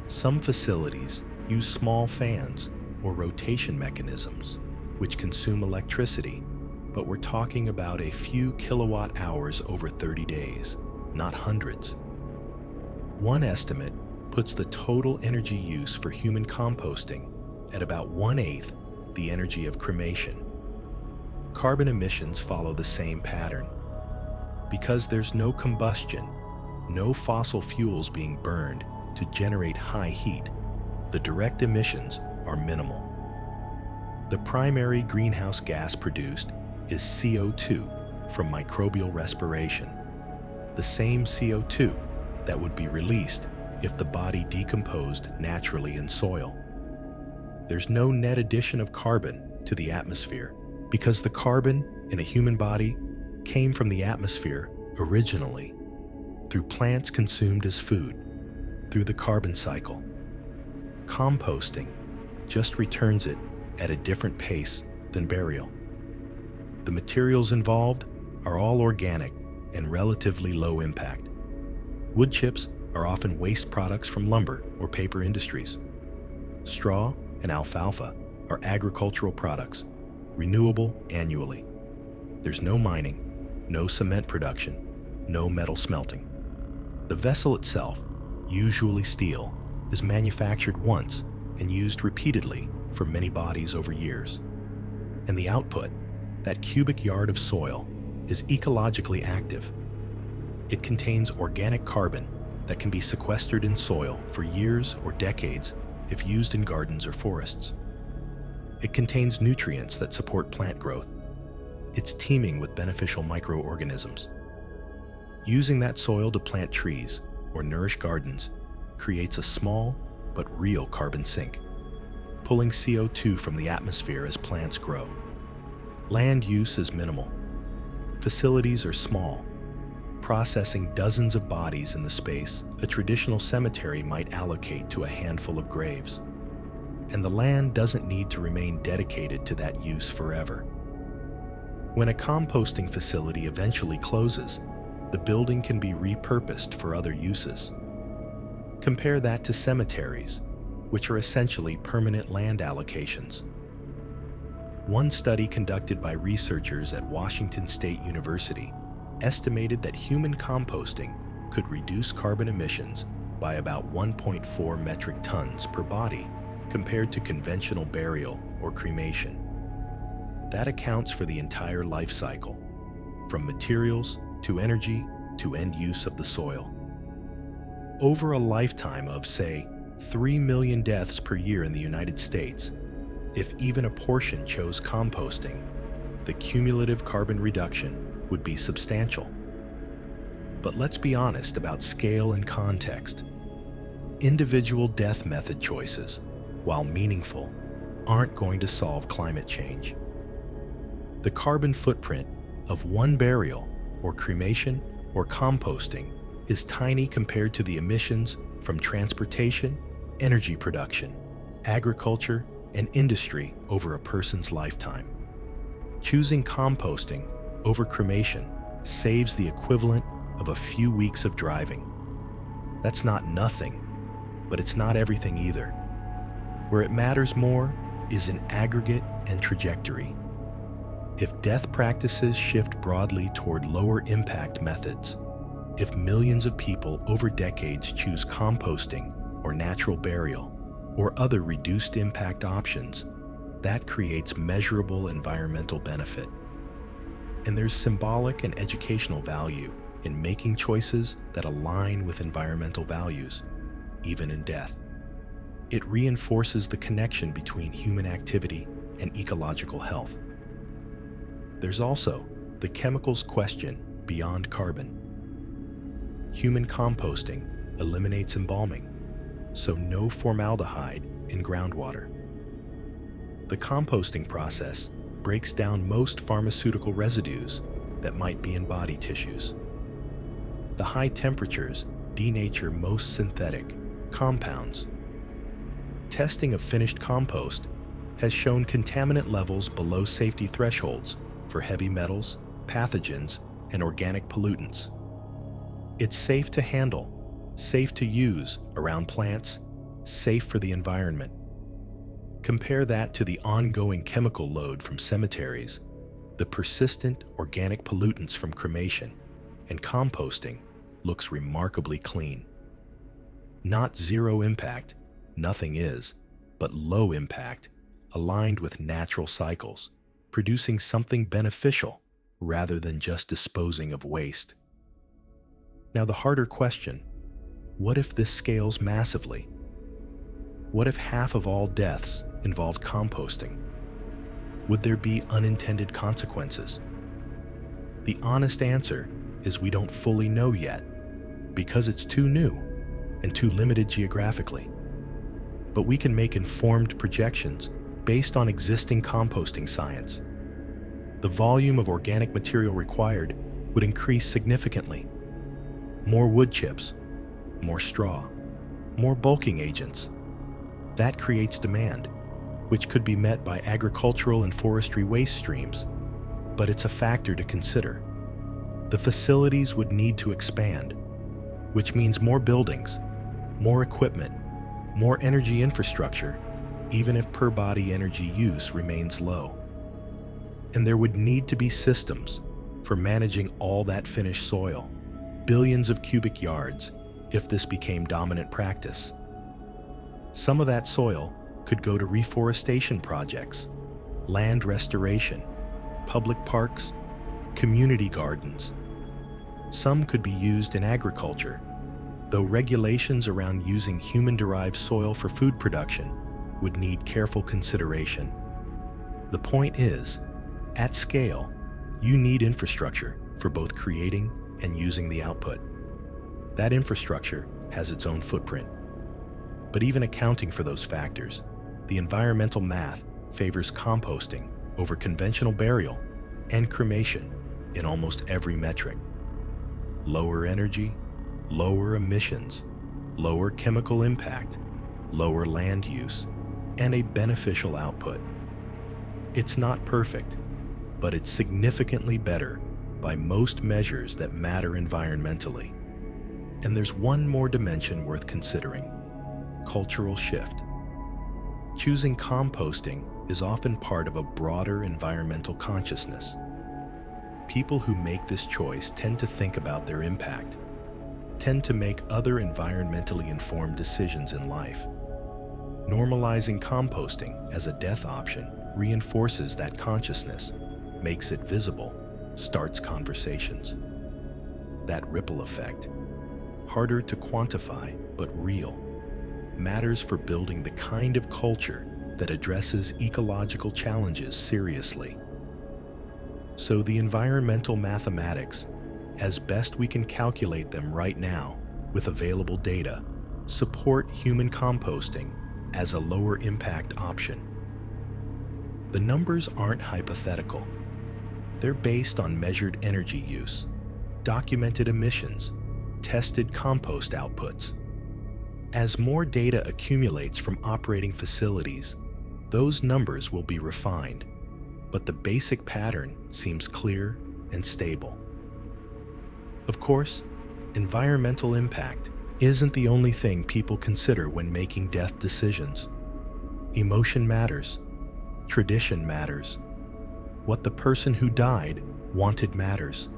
Some facilities use small fans or rotation mechanisms, which consume electricity, but we're talking about a few kilowatt hours over 30 days, not hundreds. One estimate puts the total energy use for human composting at about 1/8 the energy of cremation. Carbon emissions follow the same pattern. Because there's no combustion, no fossil fuels being burned to generate high heat, the direct emissions are minimal. The primary greenhouse gas produced is CO2 from microbial respiration, the same CO2 that would be released if the body decomposed naturally in soil. There's no net addition of carbon to the atmosphere because the carbon in a human body came from the atmosphere originally through plants consumed as food, through the carbon cycle. Composting just returns it at a different pace than burial. The materials involved are all organic and relatively low impact. Wood chips are often waste products from lumber or paper industries. Straw and alfalfa are agricultural products, renewable annually. There's no mining, no cement production, no metal smelting. The vessel itself, usually steel, is manufactured once and used repeatedly for many bodies over years. And the output, that cubic yard of soil, is ecologically active. It contains organic carbon that can be sequestered in soil for years or decades if used in gardens or forests. It contains nutrients that support plant growth. It's teeming with beneficial microorganisms. Using that soil to plant trees or nourish gardens creates a small but real carbon sink, pulling CO2 from the atmosphere as plants grow. Land use is minimal. Facilities are small, processing dozens of bodies in the space a traditional cemetery might allocate to a handful of graves. And the land doesn't need to remain dedicated to that use forever. When a composting facility eventually closes, the building can be repurposed for other uses. Compare that to cemeteries, which are essentially permanent land allocations. One study conducted by researchers at Washington State University estimated that human composting could reduce carbon emissions by about 1.4 metric tons per body compared to conventional burial or cremation. That accounts for the entire life cycle, from materials to energy to end use of the soil. Over a lifetime of, say, 3 million deaths per year in the United States, if even a portion chose composting, the cumulative carbon reduction would be substantial. But let's be honest about scale and context. Individual death method choices, while meaningful, aren't going to solve climate change. The carbon footprint of one burial or cremation or composting is tiny compared to the emissions from transportation, energy production, agriculture, and industry over a person's lifetime. Choosing composting over cremation saves the equivalent of a few weeks of driving. That's not nothing, but it's not everything either. Where it matters more is in aggregate and trajectory. If death practices shift broadly toward lower impact methods, if millions of people over decades choose composting or natural burial or other reduced impact options, that creates measurable environmental benefit. And there's symbolic and educational value in making choices that align with environmental values, even in death. It reinforces the connection between human activity and ecological health. There's also the chemicals question beyond carbon. Human composting eliminates embalming, so no formaldehyde in groundwater. The composting process breaks down most pharmaceutical residues that might be in body tissues. The high temperatures denature most synthetic compounds. Testing of finished compost has shown contaminant levels below safety thresholds for heavy metals, pathogens, and organic pollutants. It's safe to handle, safe to use around plants, safe for the environment. Compare that to the ongoing chemical load from cemeteries, the persistent organic pollutants from cremation, and composting looks remarkably clean. Not zero impact, nothing is, but low impact, aligned with natural cycles, producing something beneficial rather than just disposing of waste. Now, the harder question: what if this scales massively? What if half of all deaths involved composting? Would there be unintended consequences? The honest answer is we don't fully know yet, because it's too new and too limited geographically. But we can make informed projections based on existing composting science. The volume of organic material required would increase significantly. More wood chips, more straw, more bulking agents. That creates demand, which could be met by agricultural and forestry waste streams, but it's a factor to consider. The facilities would need to expand, which means more buildings, more equipment, more energy infrastructure, even if per-body energy use remains low. And there would need to be systems for managing all that finished soil, billions of cubic yards, if this became dominant practice. Some of that soil could go to reforestation projects, land restoration, public parks, community gardens. Some could be used in agriculture, though regulations around using human-derived soil for food production would need careful consideration. The point is, at scale, you need infrastructure for both creating and using the output. That infrastructure has its own footprint. But even accounting for those factors, the environmental math favors composting over conventional burial and cremation in almost every metric. Lower energy, lower emissions, lower chemical impact, lower land use, and a beneficial output. It's not perfect, but it's significantly better by most measures that matter environmentally. And there's one more dimension worth considering: cultural shift. Choosing composting is often part of a broader environmental consciousness. People who make this choice tend to think about their impact, tend to make other environmentally informed decisions in life. Normalizing composting as a death option reinforces that consciousness, makes it visible, starts conversations. That ripple effect, harder to quantify but real, matters for building the kind of culture that addresses ecological challenges seriously. So the environmental mathematics, as best we can calculate them right now with available data, support human composting as a lower impact option. The numbers aren't hypothetical. They're based on measured energy use, documented emissions, tested compost outputs. As more data accumulates from operating facilities, those numbers will be refined, but the basic pattern seems clear and stable. Of course, environmental impact isn't the only thing people consider when making death decisions. Emotion matters. Tradition matters. What the person who died wanted matters.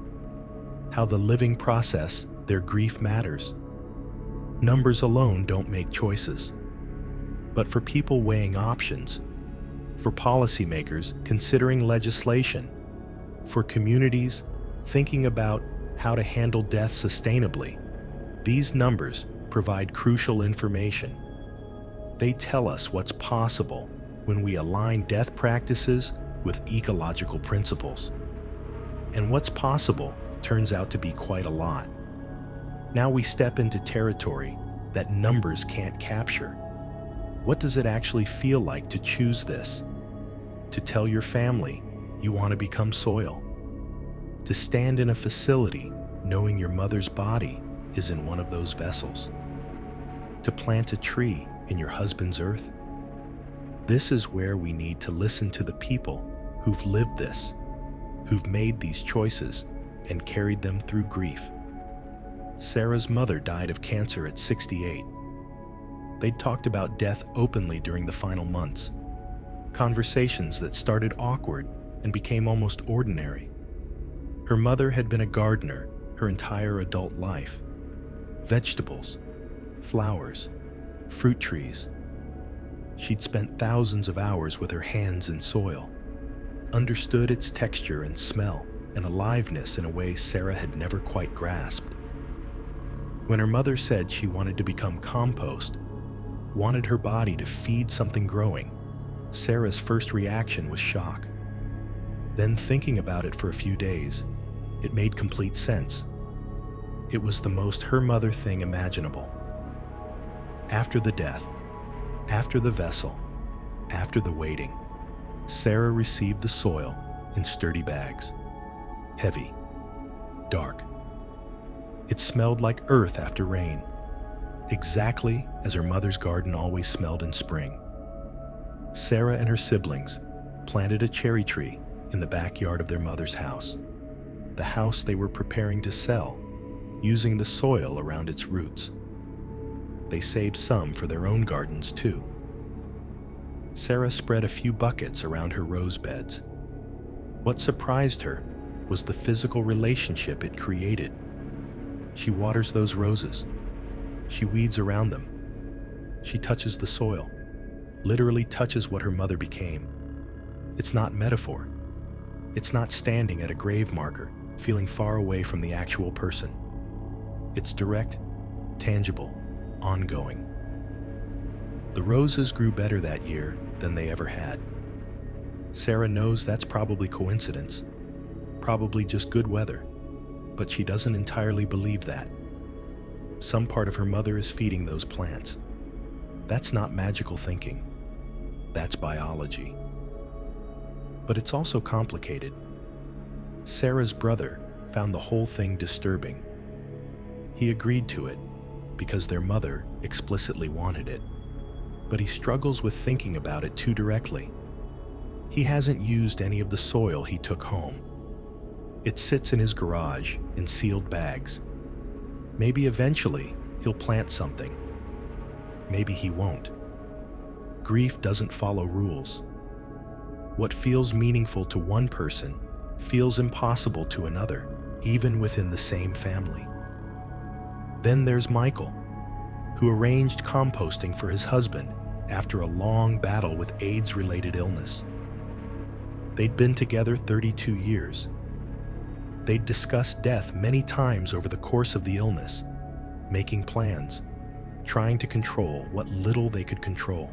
How the living process their grief matters. Numbers alone don't make choices. But for people weighing options, for policymakers considering legislation, for communities thinking about how to handle death sustainably, these numbers provide crucial information. They tell us what's possible when we align death practices with ecological principles. And what's possible turns out to be quite a lot. Now we step into territory that numbers can't capture. What does it actually feel like to choose this? To tell your family you want to become soil? To stand in a facility knowing your mother's body is in one of those vessels? To plant a tree in your husband's earth? This is where we need to listen to the people who've lived this, who've made these choices and carried them through grief. Sarah's mother died of cancer at 68. They'd talked about death openly during the final months. Conversations that started awkward and became almost ordinary. Her mother had been a gardener her entire adult life. Vegetables, flowers, fruit trees. She'd spent thousands of hours with her hands in soil, understood its texture and smell, and aliveness in a way Sarah had never quite grasped. When her mother said she wanted to become compost, wanted her body to feed something growing, Sarah's first reaction was shock. Then, thinking about it for a few days, it made complete sense. It was the most her mother thing imaginable. After the death, after the vessel, after the waiting, Sarah received the soil in sturdy bags. Heavy, dark. It smelled like earth after rain, exactly as her mother's garden always smelled in spring. Sarah and her siblings planted a cherry tree in the backyard of their mother's house, the house they were preparing to sell, using the soil around its roots. They saved some for their own gardens too. Sarah spread a few buckets around her rose beds. What surprised her was the physical relationship it created. She waters those roses. She weeds around them. She touches the soil, literally touches what her mother became. It's not metaphor. It's not standing at a grave marker, feeling far away from the actual person. It's direct, tangible, ongoing. The roses grew better that year than they ever had. Sarah knows that's probably coincidence, probably just good weather, but she doesn't entirely believe that. Some part of her mother is feeding those plants. That's not magical thinking. That's biology. But it's also complicated. Sarah's brother found the whole thing disturbing. He agreed to it because their mother explicitly wanted it, but he struggles with thinking about it too directly. He hasn't used any of the soil he took home. It sits in his garage in sealed bags. Maybe eventually he'll plant something. Maybe he won't. Grief doesn't follow rules. What feels meaningful to one person feels impossible to another, even within the same family. Then there's Michael, who arranged composting for his husband after a long battle with AIDS-related illness. They'd been together 32 years. They'd discussed death many times over the course of the illness, making plans, trying to control what little they could control.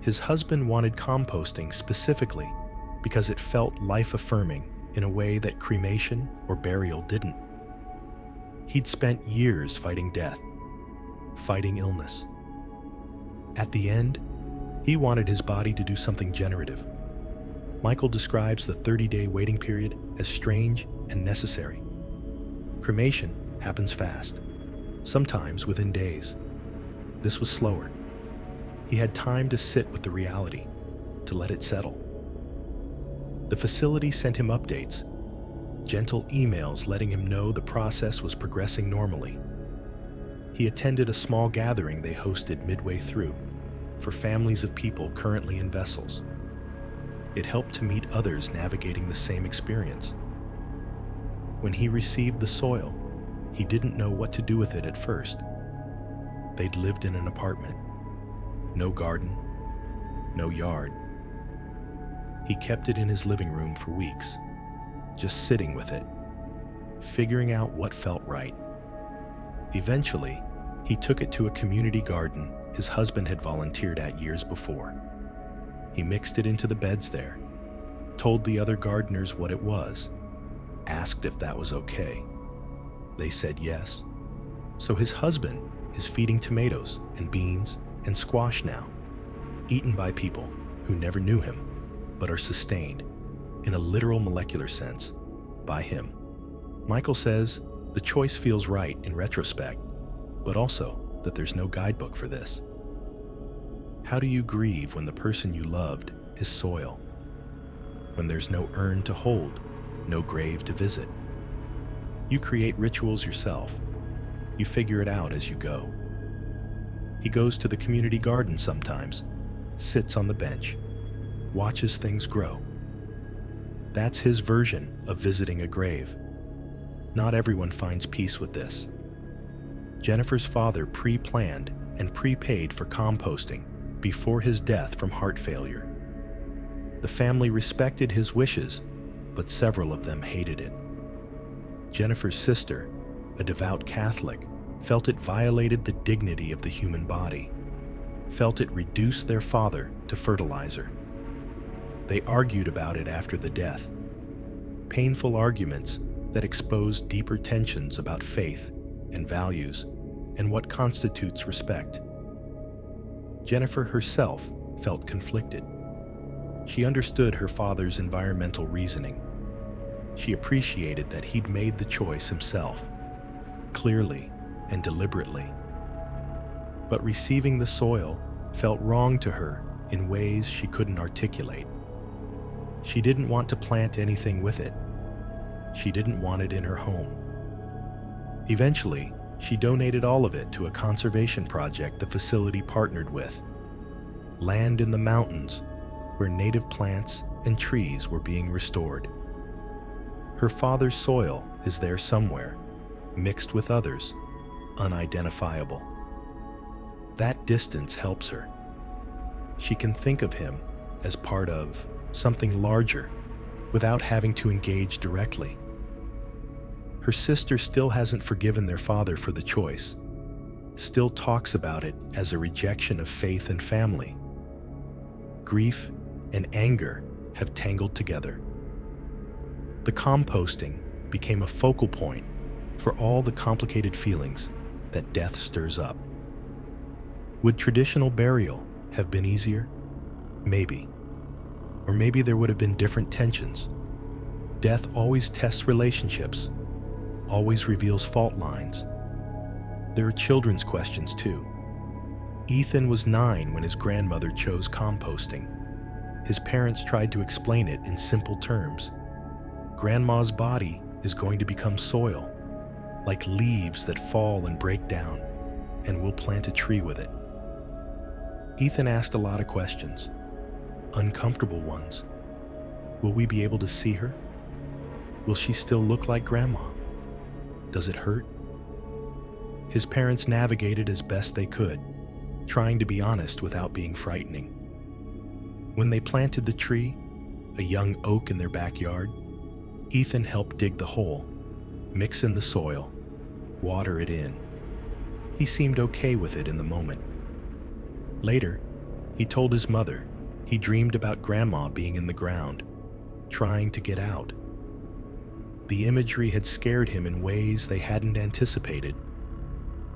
His husband wanted composting specifically because it felt life-affirming in a way that cremation or burial didn't. He'd spent years fighting death, fighting illness. At the end, he wanted his body to do something generative. Michael describes the 30-day waiting period as strange and necessary. Cremation happens fast, sometimes within days. This was slower. He had time to sit with the reality, to let it settle. The facility sent him updates, gentle emails letting him know the process was progressing normally. He attended a small gathering they hosted midway through for families of people currently in vessels. It helped to meet others navigating the same experience. When he received the soil, he didn't know what to do with it at first. They'd lived in an apartment. No garden, no yard. He kept it in his living room for weeks, just sitting with it, figuring out what felt right. Eventually, he took it to a community garden his husband had volunteered at years before. He mixed it into the beds there, told the other gardeners what it was, asked if that was okay. They said yes. So his husband is feeding tomatoes and beans and squash now, eaten by people who never knew him, but are sustained, in a literal molecular sense, by him. Michael says the choice feels right in retrospect, but also that there's no guidebook for this. How do you grieve when the person you loved is soil? When there's no urn to hold, no grave to visit? You create rituals yourself. You figure it out as you go. He goes to the community garden sometimes, sits on the bench, watches things grow. That's his version of visiting a grave. Not everyone finds peace with this. Jennifer's father pre-planned and prepaid for composting before his death from heart failure. The family respected his wishes, but several of them hated it. Jennifer's sister, a devout Catholic, felt it violated the dignity of the human body, felt it reduced their father to fertilizer. They argued about it after the death, painful arguments that exposed deeper tensions about faith and values and what constitutes respect. Jennifer herself felt conflicted. She understood her father's environmental reasoning. She appreciated that he'd made the choice himself, clearly and deliberately. But receiving the soil felt wrong to her in ways she couldn't articulate. She didn't want to plant anything with it. She didn't want it in her home. Eventually, she donated all of it to a conservation project the facility partnered with. Land in the mountains where native plants and trees were being restored. Her father's soil is there somewhere, mixed with others, unidentifiable. That distance helps her. She can think of him as part of something larger without having to engage directly. Her sister still hasn't forgiven their father for the choice, still talks about it as a rejection of faith and family. Grief and anger have tangled together. The composting became a focal point for all the complicated feelings that death stirs up. Would traditional burial have been easier? Maybe. Or maybe there would have been different tensions. Death always tests relationships, always reveals fault lines. There are children's questions too. Ethan was 9 when his grandmother chose composting. His parents tried to explain it in simple terms. Grandma's body is going to become soil, like leaves that fall and break down, and we'll plant a tree with it. Ethan asked a lot of questions, uncomfortable ones. Will we be able to see her? Will she still look like Grandma? Does it hurt? His parents navigated as best they could, trying to be honest without being frightening. When they planted the tree, a young oak in their backyard, Ethan helped dig the hole, mix in the soil, water it in. He seemed okay with it in the moment. Later, he told his mother he dreamed about Grandma being in the ground, trying to get out. The imagery had scared him in ways they hadn't anticipated.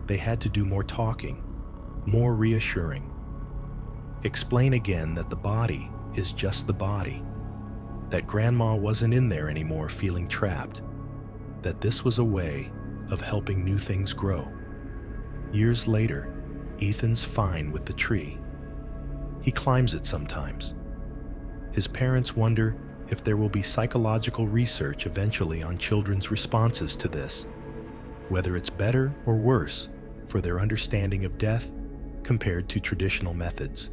They had to do more talking, more reassuring. Explain again that the body is just the body, that Grandma wasn't in there anymore feeling trapped, that this was a way of helping new things grow. Years later, Ethan's fine with the tree. He climbs it sometimes. His parents wonder if there will be psychological research eventually on children's responses to this, whether it's better or worse for their understanding of death compared to traditional methods.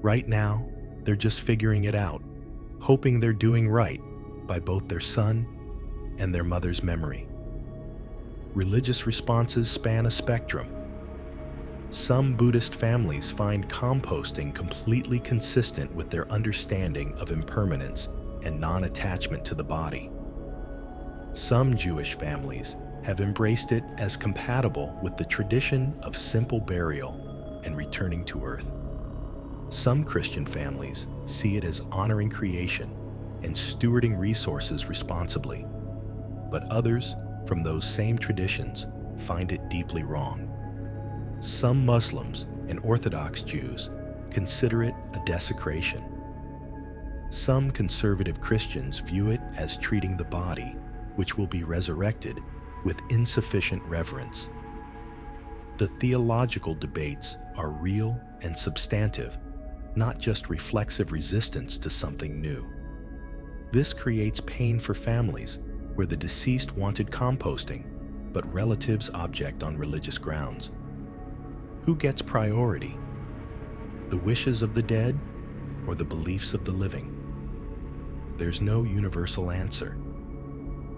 Right now, they're just figuring it out, hoping they're doing right by both their son and their mother's memory. Religious responses span a spectrum. Some Buddhist families find composting completely consistent with their understanding of impermanence and non-attachment to the body. Some Jewish families have embraced it as compatible with the tradition of simple burial and returning to earth. Some Christian families see it as honoring creation and stewarding resources responsibly, but others from those same traditions find it deeply wrong. Some Muslims and Orthodox Jews consider it a desecration. Some conservative Christians view it as treating the body, which will be resurrected, with insufficient reverence. The theological debates are real and substantive, not just reflexive resistance to something new. This creates pain for families where the deceased wanted composting, but relatives object on religious grounds. Who gets priority? The wishes of the dead or the beliefs of the living? There's no universal answer.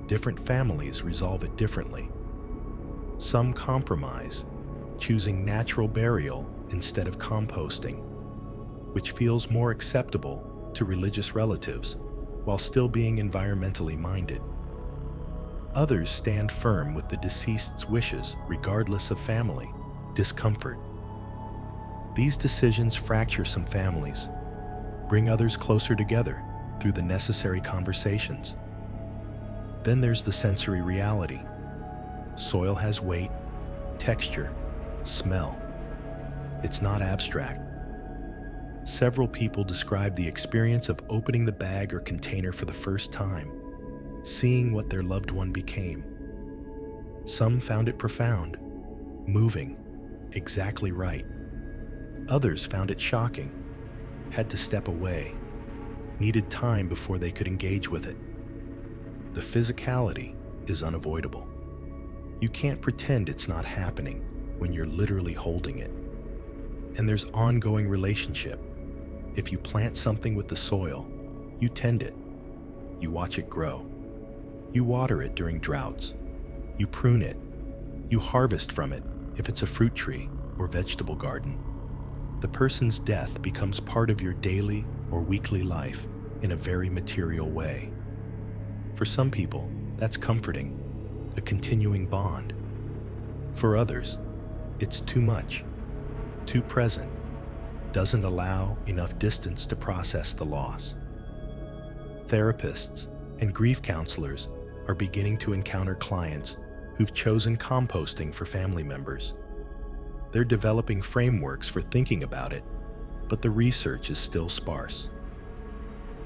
Different families resolve it differently. Some compromise, choosing natural burial instead of composting, which feels more acceptable to religious relatives. while still being environmentally minded. Others stand firm with the deceased's wishes regardless of family discomfort. These decisions fracture some families, bring others closer together through the necessary conversations. Then there's the sensory reality. Soil has weight, texture, smell. It's not abstract. Several people describe the experience of opening the bag or container for the first time, seeing what their loved one became. Some found it profound, moving, exactly right. Others found it shocking, had to step away, needed time before they could engage with it. The physicality is unavoidable. You can't pretend it's not happening when you're literally holding it. And there's ongoing relationship. If you plant something with the soil, you tend it. You watch it grow. You water it during droughts. You prune it. You harvest from it if it's a fruit tree or vegetable garden. The person's death becomes part of your daily or weekly life in a very material way. For some people, that's comforting, a continuing bond. For others, it's too much, too present, doesn't allow enough distance to process the loss. Therapists and grief counselors are beginning to encounter clients who've chosen composting for family members. They're developing frameworks for thinking about it, but the research is still sparse.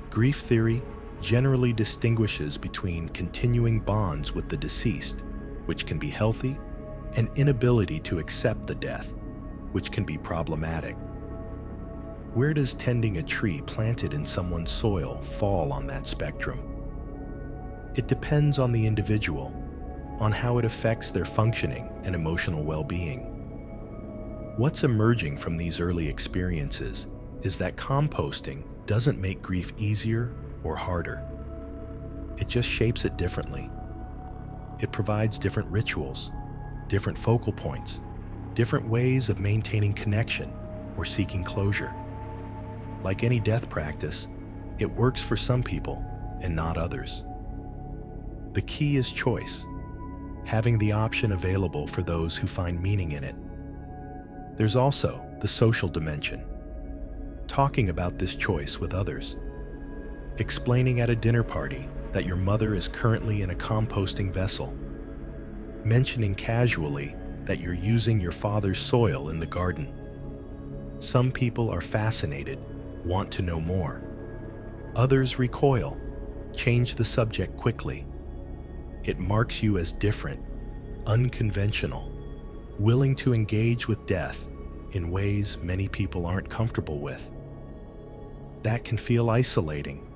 Grief theory generally distinguishes between continuing bonds with the deceased, which can be healthy, and inability to accept the death, which can be problematic. Where does tending a tree planted in someone's soil fall on that spectrum? It depends on the individual, on how it affects their functioning and emotional well-being. What's emerging from these early experiences is that composting doesn't make grief easier or harder. It just shapes it differently. It provides different rituals, different focal points, different ways of maintaining connection or seeking closure. Like any death practice, it works for some people and not others. The key is choice, having the option available for those who find meaning in it. There's also the social dimension. Talking about this choice with others. Explaining at a dinner party that your mother is currently in a composting vessel. Mentioning casually that you're using your father's soil in the garden. Some people are fascinated, want to know more. Others recoil, change the subject quickly. It marks you as different, unconventional, willing to engage with death in ways many people aren't comfortable with. That can feel isolating,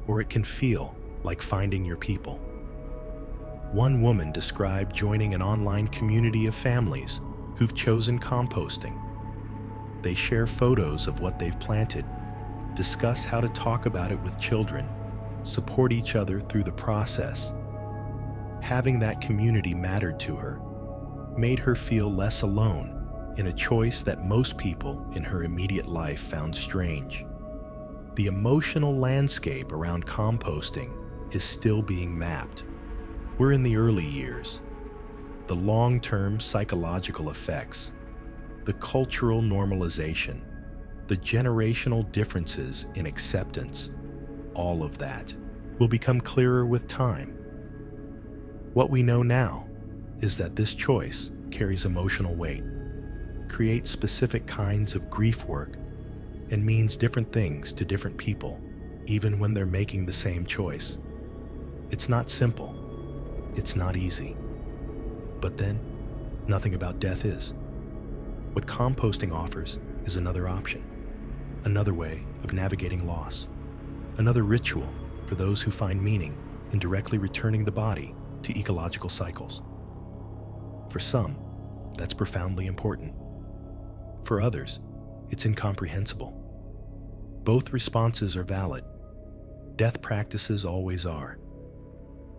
or it can feel like finding your people. One woman described joining an online community of families who've chosen composting. They share photos of what they've planted, discuss how to talk about it with children, support each other through the process. Having that community mattered to her, made her feel less alone in a choice that most people in her immediate life found strange. The emotional landscape around composting is still being mapped. We're in the early years. The long-term psychological effects, the cultural normalization, the generational differences in acceptance, all of that will become clearer with time. What we know now is that this choice carries emotional weight, creates specific kinds of grief work, and means different things to different people, even when they're making the same choice. It's not simple. It's not easy. But then, nothing about death is. What composting offers is another option, another way of navigating loss, another ritual for those who find meaning in directly returning the body to ecological cycles. For some, that's profoundly important. For others, it's incomprehensible. Both responses are valid. Death practices always are.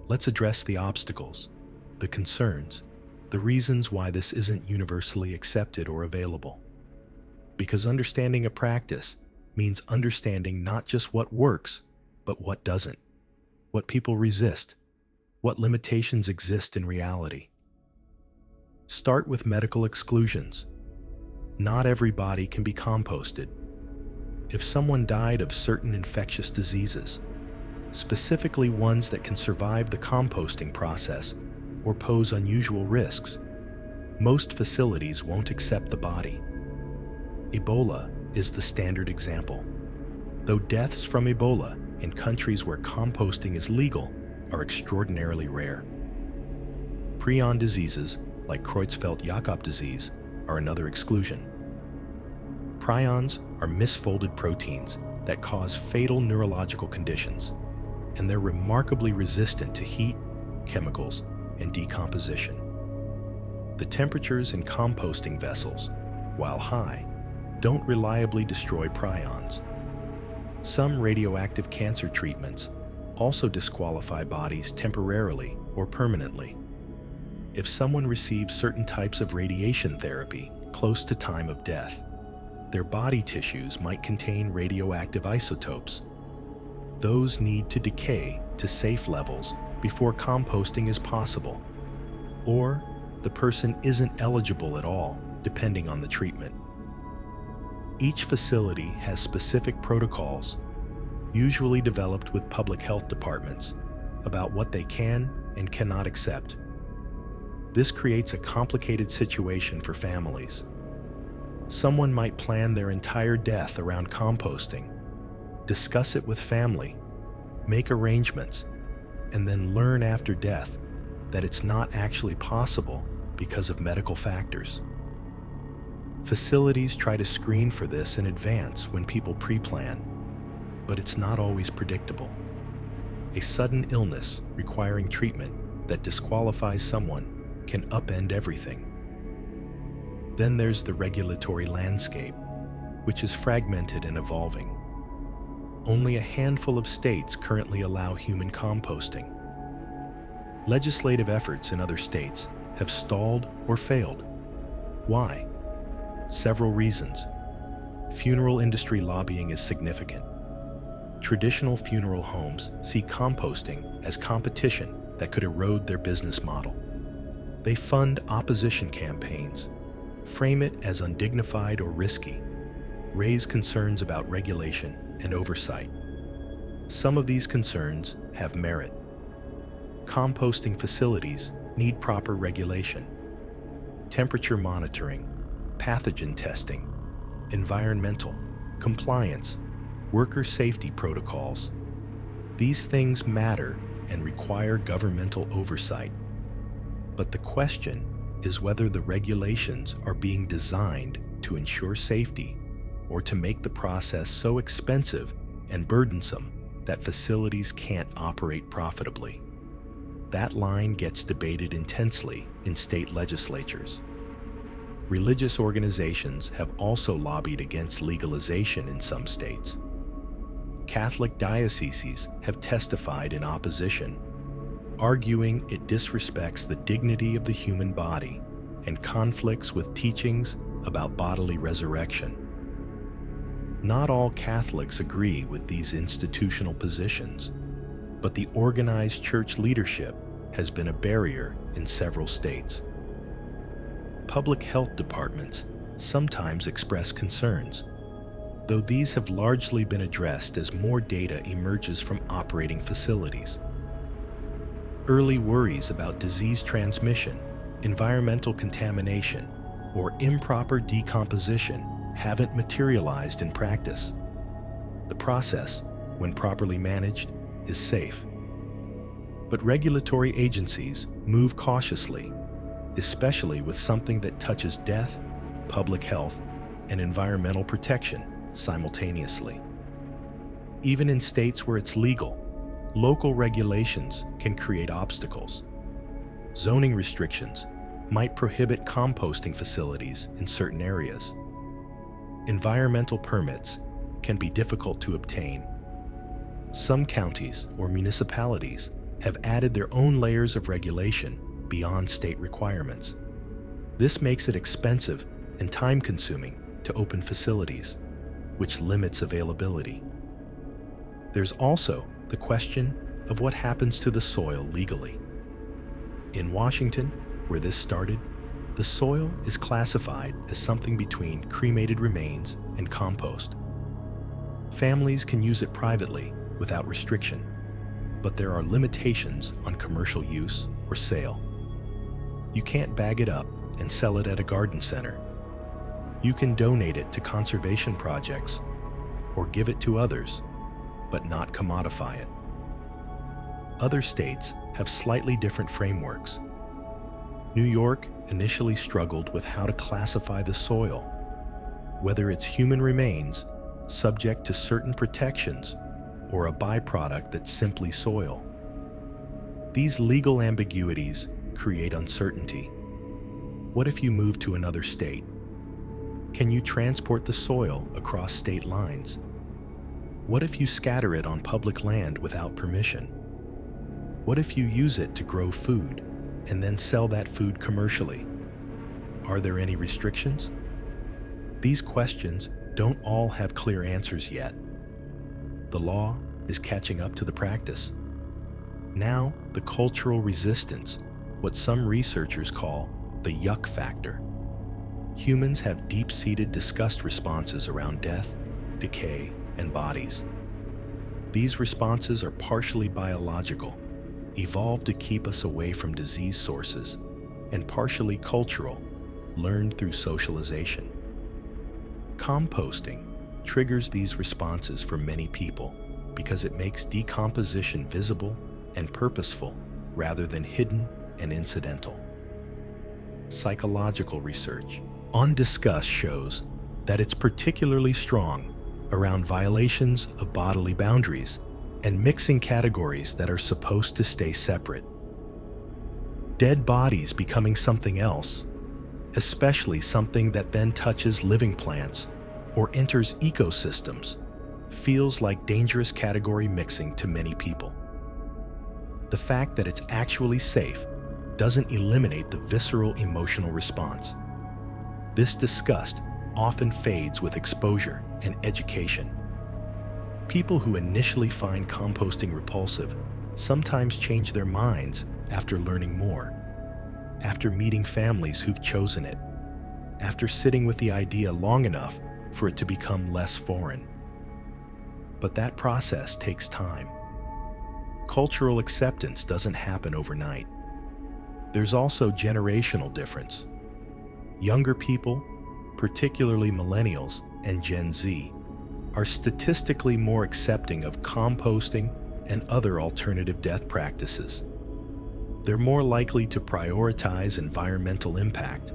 Let's address the obstacles, the concerns, the reasons why this isn't universally accepted or available. Because understanding a practice means understanding not just what works, but what doesn't. what people resist, what limitations exist in reality. Start with medical exclusions. Not every body can be composted. If someone died of certain infectious diseases, specifically ones that can survive the composting process or pose unusual risks, most facilities won't accept the body. Ebola is the standard example. Though deaths from Ebola in countries where composting is legal are extraordinarily rare. Prion diseases, like Creutzfeldt-Jakob disease, are another exclusion. Prions are misfolded proteins that cause fatal neurological conditions, and they're remarkably resistant to heat, chemicals, and decomposition. The temperatures in composting vessels, while high, don't reliably destroy prions. Some radioactive cancer treatments also disqualify bodies temporarily or permanently. If someone receives certain types of radiation therapy close to time of death, their body tissues might contain radioactive isotopes. Those need to decay to safe levels before composting is possible, or the person isn't eligible at all, depending on the treatment. Each facility has specific protocols, usually developed with public health departments, about what they can and cannot accept. This creates a complicated situation for families. Someone might plan their entire death around composting, discuss it with family, make arrangements, and then learn after death that it's not actually possible because of medical factors. Facilities try to screen for this in advance when people pre-plan, but it's not always predictable. A sudden illness requiring treatment that disqualifies someone can upend everything. Then there's the regulatory landscape, which is fragmented and evolving. Only a handful of states currently allow human composting. Legislative efforts in other states have stalled or failed. Why? Several reasons. Funeral industry lobbying is significant. Traditional funeral homes see composting as competition that could erode their business model. They fund opposition campaigns, frame it as undignified or risky, raise concerns about regulation and oversight. Some of these concerns have merit. Composting facilities need proper regulation, temperature monitoring, pathogen testing, environmental, compliance, worker safety protocols. These things matter and require governmental oversight. But the question is whether the regulations are being designed to ensure safety or to make the process so expensive and burdensome that facilities can't operate profitably. That line gets debated intensely in state legislatures. Religious organizations have also lobbied against legalization in some states. Catholic dioceses have testified in opposition, arguing it disrespects the dignity of the human body and conflicts with teachings about bodily resurrection. Not all Catholics agree with these institutional positions, but the organized church leadership has been a barrier in several states. Public health departments sometimes express concerns, though these have largely been addressed as more data emerges from operating facilities. Early worries about disease transmission, environmental contamination, or improper decomposition haven't materialized in practice. The process, when properly managed, is safe. But regulatory agencies move cautiously, especially with something that touches death, public health, and environmental protection simultaneously. Even in states where it's legal, local regulations can create obstacles. Zoning restrictions might prohibit composting facilities in certain areas. Environmental permits can be difficult to obtain. Some counties or municipalities have added their own layers of regulation beyond state requirements. This makes it expensive and time-consuming to open facilities, which limits availability. There's also the question of what happens to the soil legally. In Washington, where this started, the soil is classified as something between cremated remains and compost. Families can use it privately without restriction, but there are limitations on commercial use or sale. You can't bag it up and sell it at a garden center. You can donate it to conservation projects or give it to others, but not commodify it. Other states have slightly different frameworks. New York initially struggled with how to classify the soil, whether it's human remains subject to certain protections or a byproduct that's simply soil. These legal ambiguities create uncertainty. What if you move to another state? Can you transport the soil across state lines? What if you scatter it on public land without permission? What if you use it to grow food and then sell that food commercially? Are there any restrictions? These questions don't all have clear answers yet. The law is catching up to the practice. Now, the cultural resistance, what some researchers call the yuck factor. Humans have deep-seated disgust responses around death, decay, and bodies. These responses are partially biological, evolved to keep us away from disease sources, and partially cultural, learned through socialization. Composting triggers these responses for many people because it makes decomposition visible and purposeful rather than hidden and incidental. Psychological research on Discuss shows that it's particularly strong around violations of bodily boundaries and mixing categories that are supposed to stay separate. Dead bodies becoming something else, especially something that then touches living plants or enters ecosystems, feels like dangerous category mixing to many people. The fact that it's actually safe doesn't eliminate the visceral emotional response. This disgust often fades with exposure and education. People who initially find composting repulsive sometimes change their minds after learning more, after meeting families who've chosen it, after sitting with the idea long enough for it to become less foreign. But that process takes time. Cultural acceptance doesn't happen overnight. There's also generational difference. Younger people, particularly millennials and Gen Z, are statistically more accepting of composting and other alternative death practices. They're more likely to prioritize environmental impact,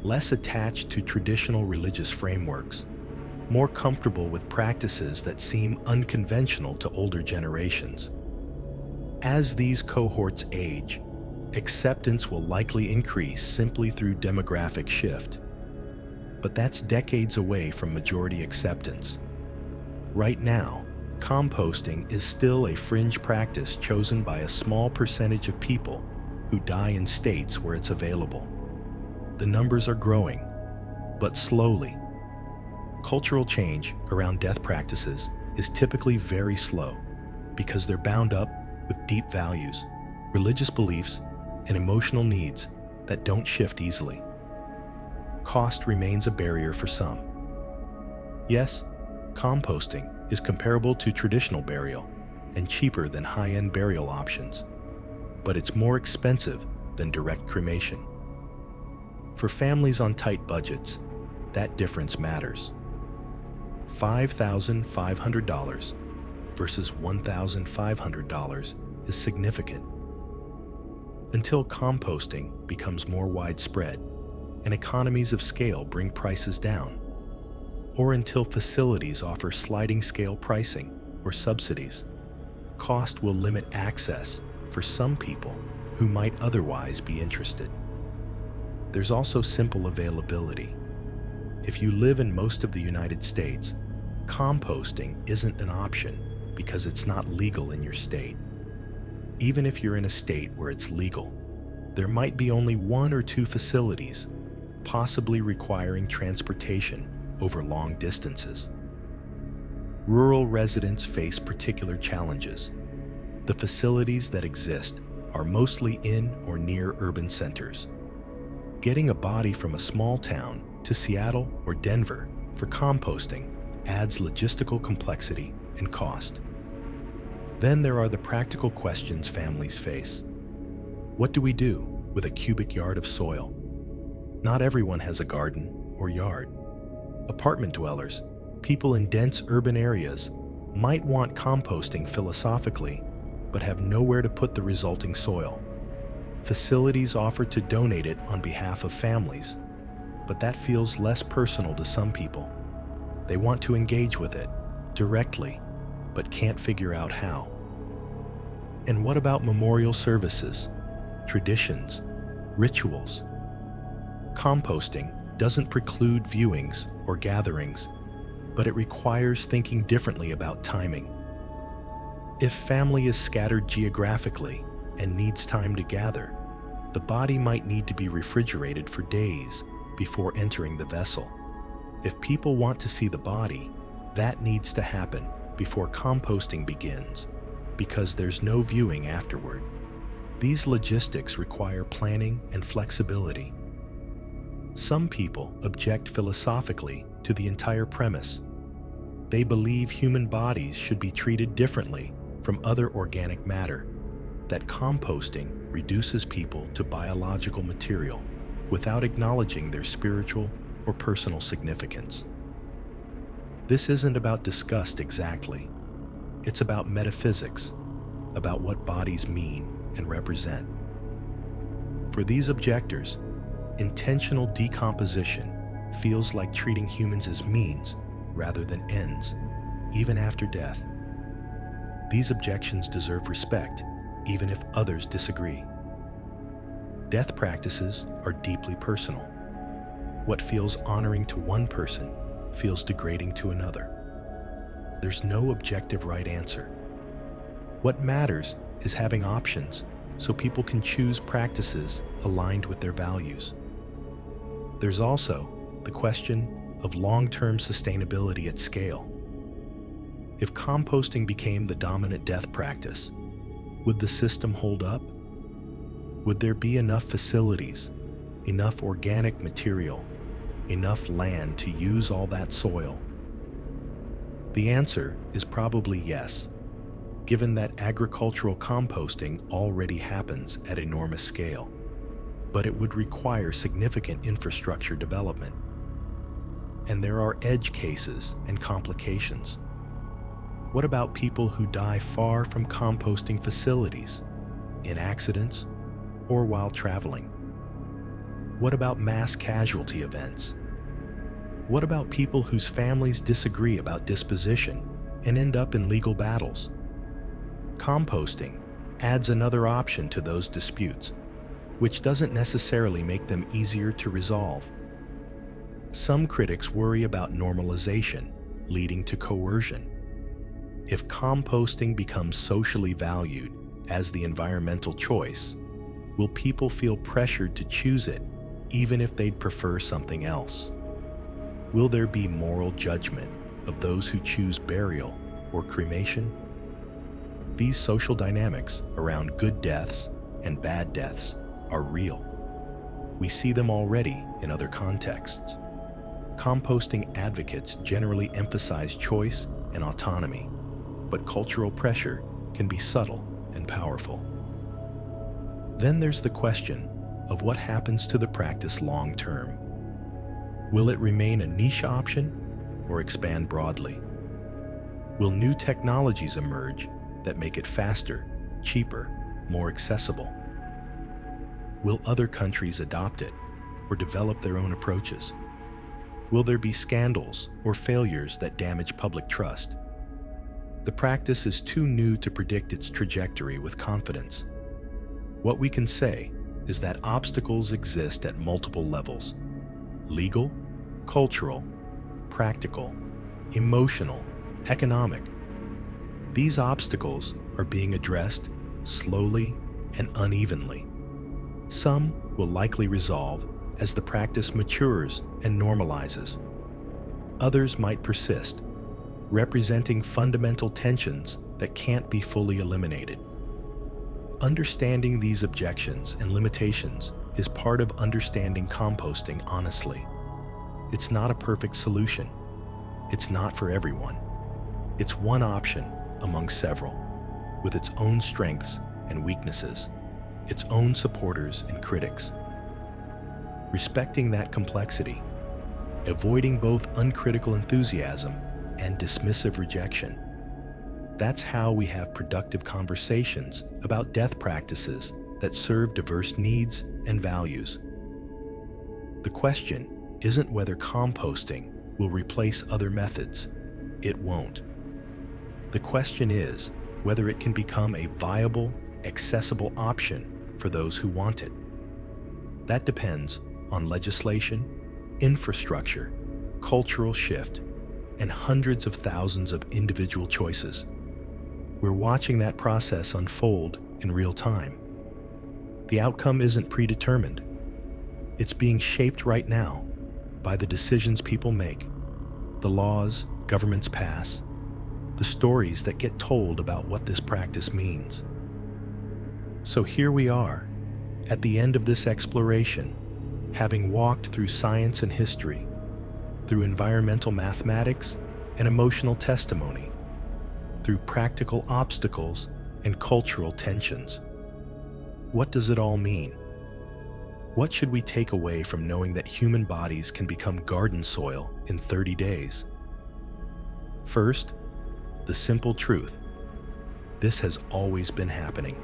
less attached to traditional religious frameworks, more comfortable with practices that seem unconventional to older generations. As these cohorts age, acceptance will likely increase simply through demographic shift. But that's decades away from majority acceptance. Right now, composting is still a fringe practice chosen by a small percentage of people who die in states where it's available. The numbers are growing, but slowly. Cultural change around death practices is typically very slow because they're bound up with deep values, religious beliefs, and emotional needs that don't shift easily. Cost remains a barrier for some. Yes, composting is comparable to traditional burial and cheaper than high-end burial options, but it's more expensive than direct cremation. For families on tight budgets, that difference matters. $5,500 versus $1,500 is significant. Until composting becomes more widespread and economies of scale bring prices down, or until facilities offer sliding scale pricing or subsidies, cost will limit access for some people who might otherwise be interested. There's also simple availability. If you live in most of the United States, composting isn't an option because it's not legal in your state. Even if you're in a state where it's legal, there might be only 1 or 2 facilities, possibly requiring transportation over long distances. Rural residents face particular challenges. The facilities that exist are mostly in or near urban centers. Getting a body from a small town to Seattle or Denver for composting adds logistical complexity and cost. Then there are the practical questions families face. What do we do with a cubic yard of soil? Not everyone has a garden or yard. Apartment dwellers, people in dense urban areas, might want composting philosophically, but have nowhere to put the resulting soil. Facilities offer to donate it on behalf of families, but that feels less personal to some people. They want to engage with it directly, but can't figure out how. And what about memorial services, traditions, rituals? Composting doesn't preclude viewings or gatherings, but it requires thinking differently about timing. If family is scattered geographically and needs time to gather, the body might need to be refrigerated for days before entering the vessel. If people want to see the body, that needs to happen before composting begins, because there's no viewing afterward. These logistics require planning and flexibility. Some people object philosophically to the entire premise. They believe human bodies should be treated differently from other organic matter, that composting reduces people to biological material without acknowledging their spiritual or personal significance. This isn't about disgust exactly. It's about metaphysics, about what bodies mean and represent. For these objectors, intentional decomposition feels like treating humans as means rather than ends, even after death. These objections deserve respect, even if others disagree. Death practices are deeply personal. What feels honoring to one person feels degrading to another. There's no objective right answer. What matters is having options so people can choose practices aligned with their values. There's also the question of long-term sustainability at scale. If composting became the dominant death practice, would the system hold up? Would there be enough facilities, enough organic material, enough land to use all that soil? The answer is probably yes, given that agricultural composting already happens at enormous scale, but it would require significant infrastructure development. And there are edge cases and complications. What about people who die far from composting facilities, in accidents, or while traveling? What about mass casualty events? What about people whose families disagree about disposition and end up in legal battles? Composting adds another option to those disputes, which doesn't necessarily make them easier to resolve. Some critics worry about normalization, leading to coercion. If composting becomes socially valued as the environmental choice, will people feel pressured to choose it, even if they'd prefer something else? Will there be moral judgment of those who choose burial or cremation? These social dynamics around good deaths and bad deaths are real. We see them already in other contexts. Composting advocates generally emphasize choice and autonomy, but cultural pressure can be subtle and powerful. Then there's the question of what happens to the practice long term. Will it remain a niche option or expand broadly? Will new technologies emerge that make it faster, cheaper, more accessible? Will other countries adopt it or develop their own approaches? Will there be scandals or failures that damage public trust? The practice is too new to predict its trajectory with confidence. What we can say is that obstacles exist at multiple levels: legal, cultural, practical, emotional, economic. These obstacles are being addressed slowly and unevenly. Some will likely resolve as the practice matures and normalizes. Others might persist, representing fundamental tensions that can't be fully eliminated. Understanding these objections and limitations is part of understanding composting honestly. It's not a perfect solution. It's not for everyone. It's one option among several, with its own strengths and weaknesses, its own supporters and critics. Respecting that complexity, avoiding both uncritical enthusiasm and dismissive rejection, that's how we have productive conversations about death practices that serve diverse needs and values. The question isn't whether composting will replace other methods. It won't. The question is whether it can become a viable, accessible option for those who want it. That depends on legislation, infrastructure, cultural shift, and hundreds of thousands of individual choices. We're watching that process unfold in real time. The outcome isn't predetermined. It's being shaped right now by the decisions people make, the laws governments pass, the stories that get told about what this practice means. So here we are, at the end of this exploration, having walked through science and history, through environmental mathematics and emotional testimony, through practical obstacles and cultural tensions. What does it all mean? What should we take away from knowing that human bodies can become garden soil in 30 days? First, the simple truth. This has always been happening.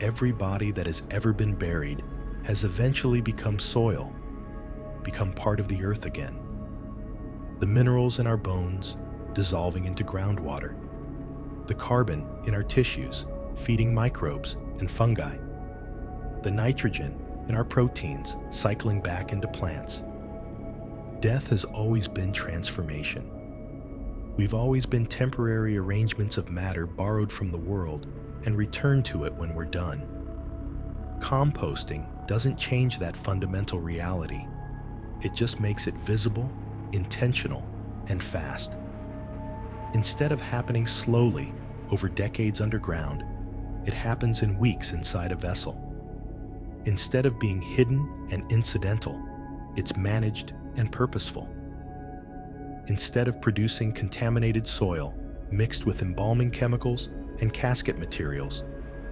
Every body that has ever been buried has eventually become soil, become part of the earth again. The minerals in our bones dissolving into groundwater, the carbon in our tissues feeding microbes and fungi, the nitrogen in our proteins cycling back into plants. Death has always been transformation. We've always been temporary arrangements of matter borrowed from the world and returned to it when we're done. Composting doesn't change that fundamental reality. It just makes it visible, intentional, and fast. Instead of happening slowly over decades underground, it happens in weeks inside a vessel. Instead of being hidden and incidental, it's managed and purposeful. Instead of producing contaminated soil mixed with embalming chemicals and casket materials,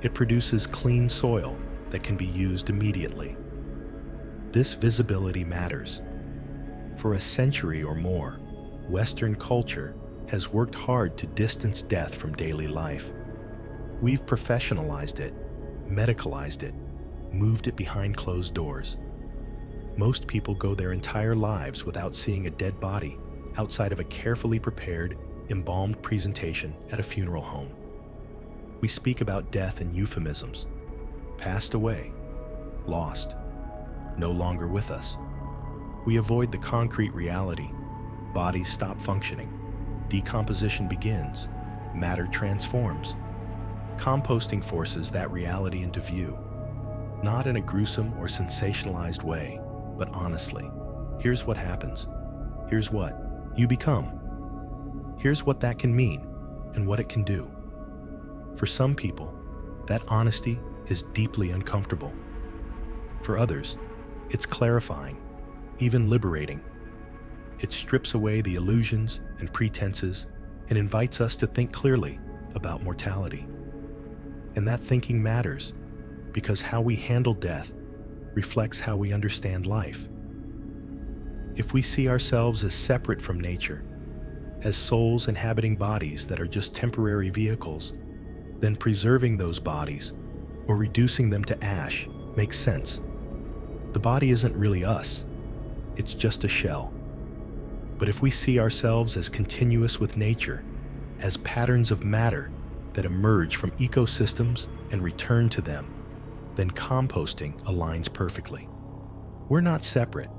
it produces clean soil that can be used immediately. This visibility matters. For a century or more, Western culture has worked hard to distance death from daily life. We've professionalized it, medicalized it, moved it behind closed doors. Most people go their entire lives without seeing a dead body outside of a carefully prepared, embalmed presentation at a funeral home. We speak about death in euphemisms. Passed away, lost, no longer with us. We avoid the concrete reality. Bodies stop functioning. Decomposition begins. Matter transforms. Composting forces that reality into view, not in a gruesome or sensationalized way, but honestly. Here's what happens. Here's what you become. Here's what that can mean and what it can do. For some people, that honesty is deeply uncomfortable. For others, it's clarifying, even liberating. It strips away the illusions and pretenses and invites us to think clearly about mortality. And that thinking matters because how we handle death reflects how we understand life. If we see ourselves as separate from nature, as souls inhabiting bodies that are just temporary vehicles, then preserving those bodies or reducing them to ash makes sense. The body isn't really us, it's just a shell. But if we see ourselves as continuous with nature, as patterns of matter that emerge from ecosystems and return to them, then composting aligns perfectly. We're not separate.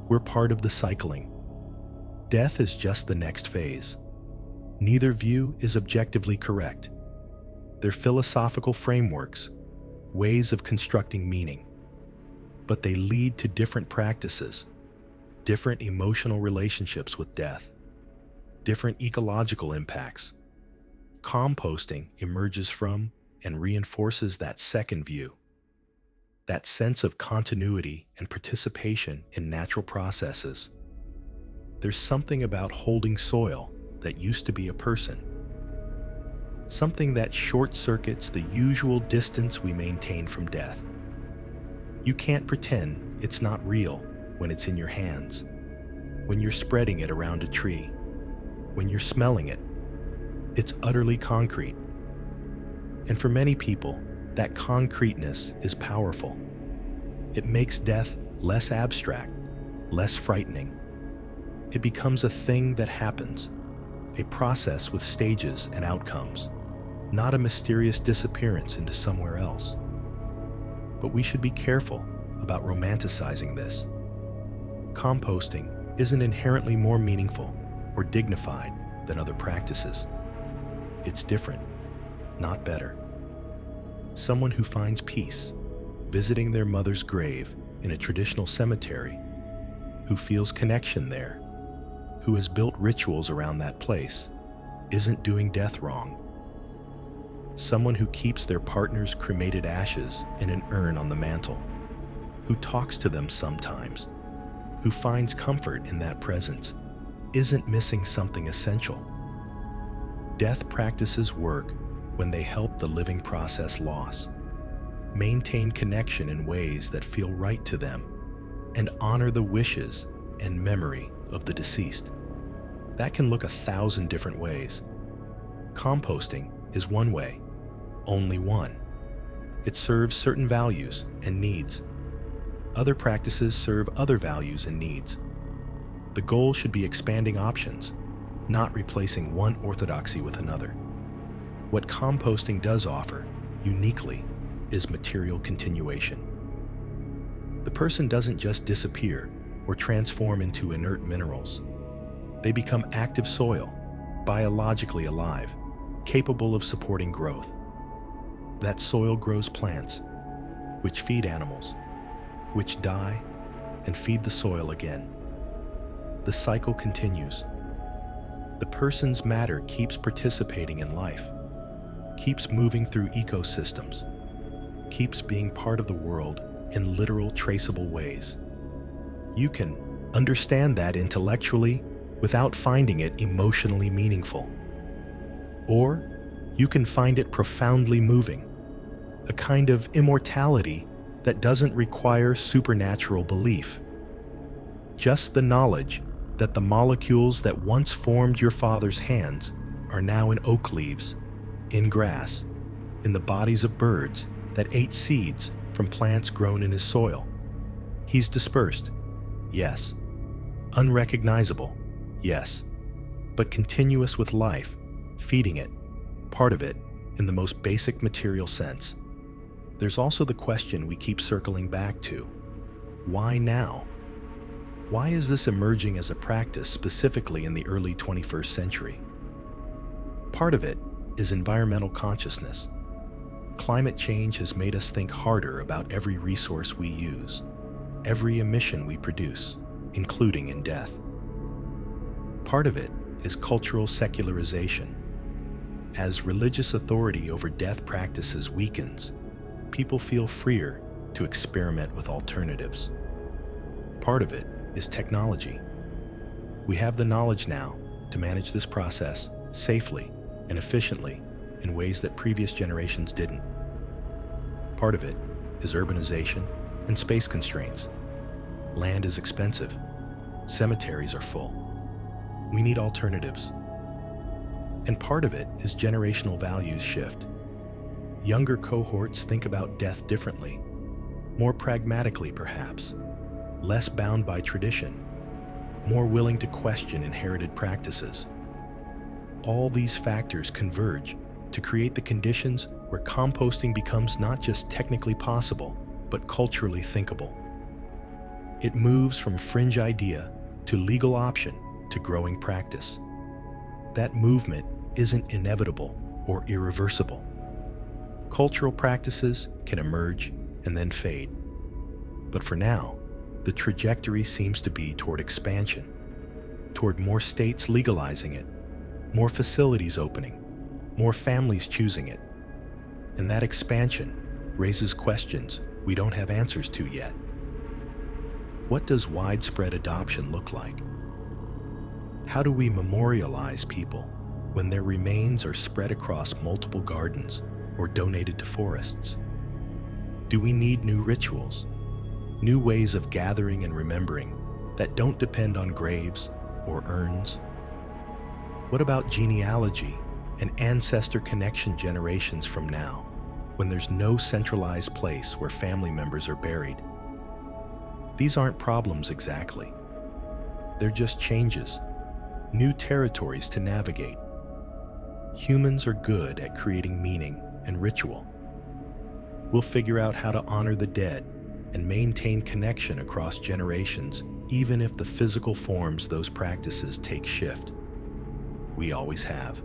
We're part of the cycling. Death is just the next phase. Neither view is objectively correct. They're philosophical frameworks, ways of constructing meaning. But they lead to different practices, different emotional relationships with death, different ecological impacts. Composting emerges from and reinforces that second view, that sense of continuity and participation in natural processes. There's something about holding soil that used to be a person, something that short-circuits the usual distance we maintain from death. You can't pretend it's not real when it's in your hands, when you're spreading it around a tree, when you're smelling it. It's utterly concrete. And for many people, that concreteness is powerful. It makes death less abstract, less frightening. It becomes a thing that happens, a process with stages and outcomes, not a mysterious disappearance into somewhere else. But we should be careful about romanticizing this. Composting isn't inherently more meaningful or dignified than other practices. It's different, not better. Someone who finds peace visiting their mother's grave in a traditional cemetery, who feels connection there, who has built rituals around that place, isn't doing death wrong. Someone who keeps their partner's cremated ashes in an urn on the mantle, who talks to them sometimes, who finds comfort in that presence, isn't missing something essential. Death practices work when they help the living process loss, maintain connection in ways that feel right to them, and honor the wishes and memory of the deceased. That can look 1,000 different ways. Composting is one way, only one. It serves certain values and needs. Other practices serve other values and needs. The goal should be expanding options, not replacing one orthodoxy with another. What composting does offer, uniquely, is material continuation. The person doesn't just disappear or transform into inert minerals. They become active soil, biologically alive, capable of supporting growth. That soil grows plants, which feed animals, which die and feed the soil again. The cycle continues. The person's matter keeps participating in life, keeps moving through ecosystems, keeps being part of the world in literal, traceable ways. You can understand that intellectually without finding it emotionally meaningful. Or you can find it profoundly moving, a kind of immortality that doesn't require supernatural belief. Just the knowledge that the molecules that once formed your father's hands are now in oak leaves, in grass, in the bodies of birds that ate seeds from plants grown in his soil. He's dispersed, yes. Unrecognizable, yes. But continuous with life, feeding it, part of it, in the most basic material sense. There's also the question we keep circling back to. Why now? Why is this emerging as a practice specifically in the early 21st century? Part of it is environmental consciousness. Climate change has made us think harder about every resource we use, every emission we produce, including in death. Part of it is cultural secularization. As religious authority over death practices weakens, people feel freer to experiment with alternatives. Part of it is technology. We have the knowledge now to manage this process safely and efficiently in ways that previous generations didn't. Part of it is urbanization and space constraints. Land is expensive. Cemeteries are full. We need alternatives. And part of it is generational values shift. Younger cohorts think about death differently, more pragmatically perhaps, less bound by tradition, more willing to question inherited practices. All these factors converge to create the conditions where composting becomes not just technically possible, but culturally thinkable. It moves from fringe idea to legal option to growing practice. That movement isn't inevitable or irreversible. Cultural practices can emerge and then fade. But for now, the trajectory seems to be toward expansion, toward more states legalizing it, more facilities opening, more families choosing it. And that expansion raises questions we don't have answers to yet. What does widespread adoption look like? How do we memorialize people when their remains are spread across multiple gardens or donated to forests? Do we need new rituals, new ways of gathering and remembering that don't depend on graves or urns? What about genealogy and ancestor connection generations from now, when there's no centralized place where family members are buried? These aren't problems exactly. They're just changes, new territories to navigate. Humans are good at creating meaning and ritual. We'll figure out how to honor the dead and maintain connection across generations, even if the physical forms those practices take shift. We always have.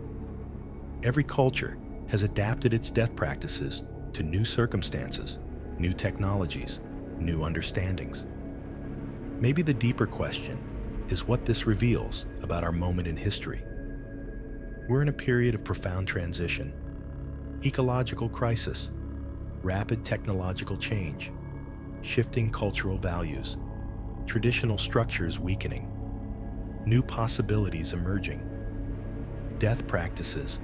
Every culture has adapted its death practices to new circumstances, new technologies, new understandings. Maybe the deeper question is what this reveals about our moment in history. We're in a period of profound transition, ecological crisis, rapid technological change, shifting cultural values, traditional structures weakening, new possibilities emerging. Death practices,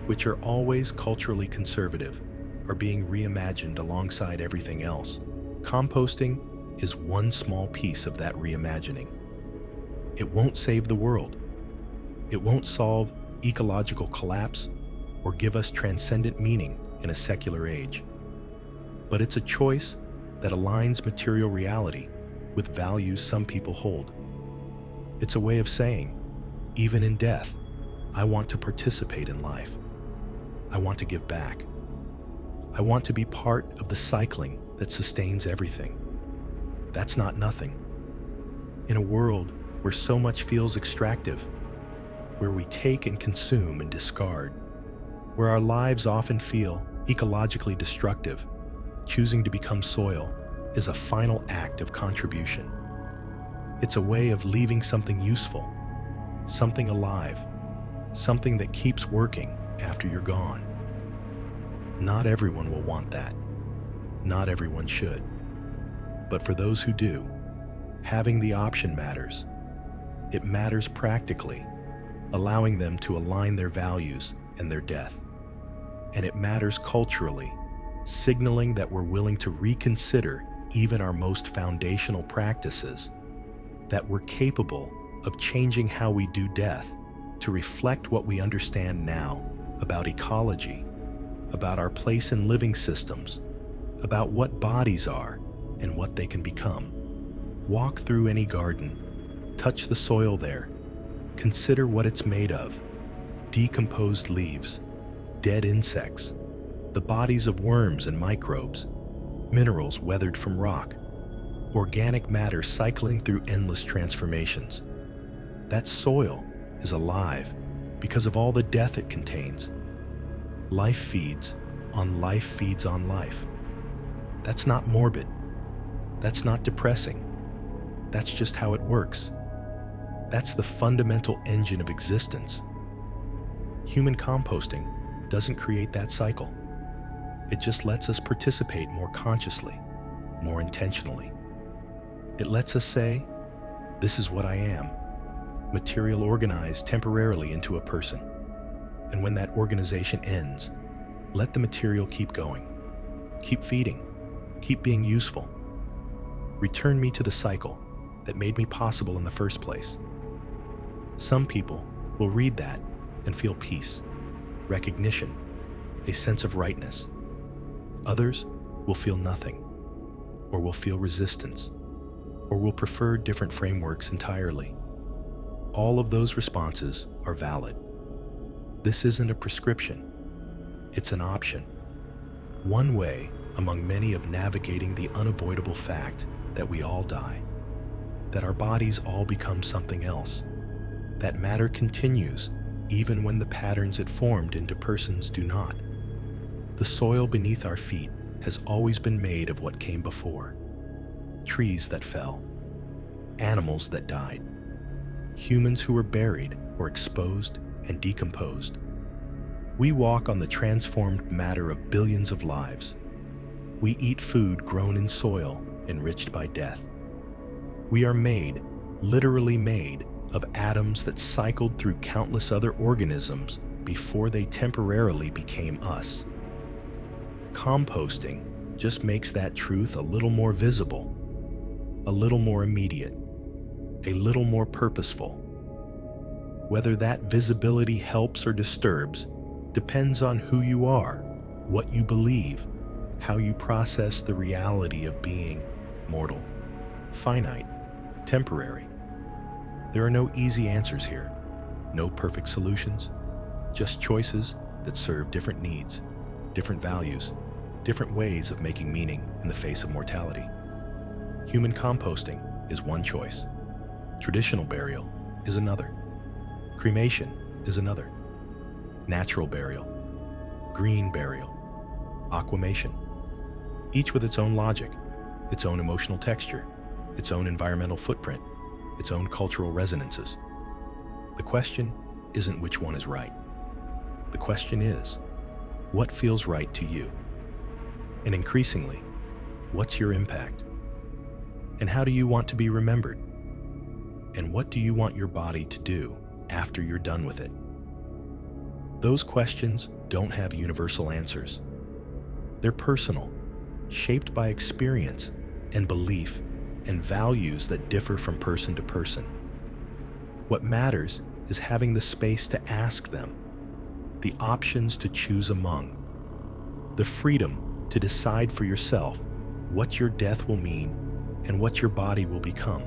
which are always culturally conservative, are being reimagined alongside everything else. Composting is one small piece of that reimagining. It won't save the world. It won't solve ecological collapse or give us transcendent meaning in a secular age. But it's a choice that aligns material reality with values some people hold. It's a way of saying, even in death, I want to participate in life. I want to give back. I want to be part of the cycling that sustains everything. That's not nothing. In a world where so much feels extractive, where we take and consume and discard, where our lives often feel ecologically destructive, choosing to become soil is a final act of contribution. It's a way of leaving something useful, something alive, something that keeps working after you're gone. Not everyone will want that. Not everyone should. But for those who do, having the option matters. It matters practically, allowing them to align their values and their death. And it matters culturally, signaling that we're willing to reconsider even our most foundational practices, that we're capable of changing how we do death to reflect what we understand now about ecology, about our place in living systems, about what bodies are and what they can become. Walk through any garden, touch the soil there, consider what it's made of: decomposed leaves, dead insects, the bodies of worms and microbes, minerals weathered from rock, organic matter cycling through endless transformations. That soil is alive because of all the death it contains. Life feeds on life feeds on life. That's not morbid. That's not depressing. That's just how it works. That's the fundamental engine of existence. Human composting doesn't create that cycle. It just lets us participate more consciously, more intentionally. It lets us say, this is what I am, material organized temporarily into a person. And when that organization ends, let the material keep going, keep feeding, keep being useful. Return me to the cycle that made me possible in the first place. Some people will read that and feel peace, recognition, a sense of rightness. Others will feel nothing, or will feel resistance, or will prefer different frameworks entirely. All of those responses are valid. This isn't a prescription. It's an option. One way among many of navigating the unavoidable fact that we all die, that our bodies all become something else, that matter continues even when the patterns it formed into persons do not. The soil beneath our feet has always been made of what came before. Trees that fell, animals that died, humans who were buried or exposed and decomposed. We walk on the transformed matter of billions of lives. We eat food grown in soil, enriched by death. We are made, literally made, of atoms that cycled through countless other organisms before they temporarily became us. Composting just makes that truth a little more visible, a little more immediate, a little more purposeful. Whether that visibility helps or disturbs depends on who you are, what you believe, how you process the reality of being mortal, finite, temporary. There are no easy answers here, no perfect solutions, just choices that serve different needs, different values, different ways of making meaning in the face of mortality. Human composting is one choice. Traditional burial is another. Cremation is another. Natural burial, green burial, aquamation. Each with its own logic, its own emotional texture, its own environmental footprint, its own cultural resonances. The question isn't which one is right. The question is, what feels right to you? And increasingly, what's your impact? And how do you want to be remembered? And what do you want your body to do after you're done with it? Those questions don't have universal answers. They're personal, shaped by experience and belief and values that differ from person to person. What matters is having the space to ask them, the options to choose among, the freedom to decide for yourself what your death will mean and what your body will become.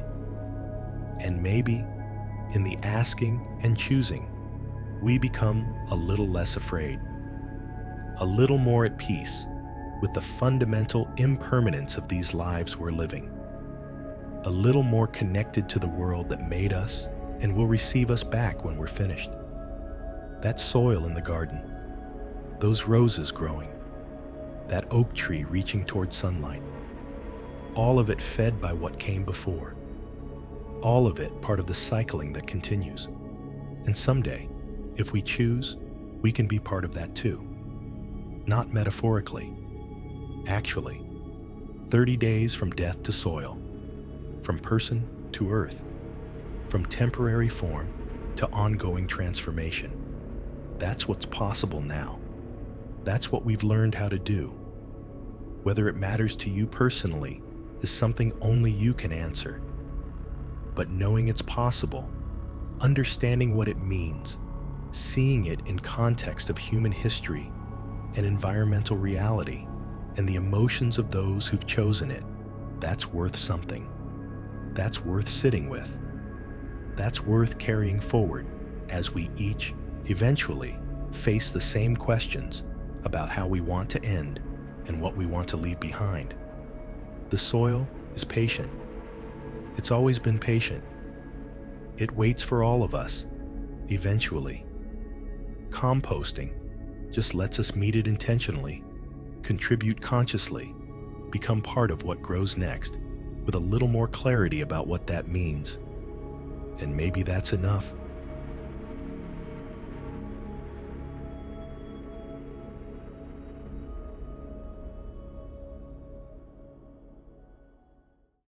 And maybe, in the asking and choosing, we become a little less afraid, a little more at peace with the fundamental impermanence of these lives we're living, a little more connected to the world that made us and will receive us back when we're finished. That soil in the garden, those roses growing, that oak tree reaching toward sunlight, all of it fed by what came before, all of it part of the cycling that continues. And someday, if we choose, we can be part of that too. Not metaphorically, actually. 30 days from death to soil, from person to earth, from temporary form to ongoing transformation. That's what's possible now. That's what we've learned how to do. Whether it matters to you personally is something only you can answer. But knowing it's possible, understanding what it means, seeing it in context of human history and environmental reality and the emotions of those who've chosen it, that's worth something. That's worth sitting with. That's worth carrying forward as we each, eventually, face the same questions about how we want to end and what we want to leave behind. The soil is patient. It's always been patient. It waits for all of us, eventually. Composting just lets us meet it intentionally, contribute consciously, become part of what grows next, with a little more clarity about what that means. And maybe that's enough.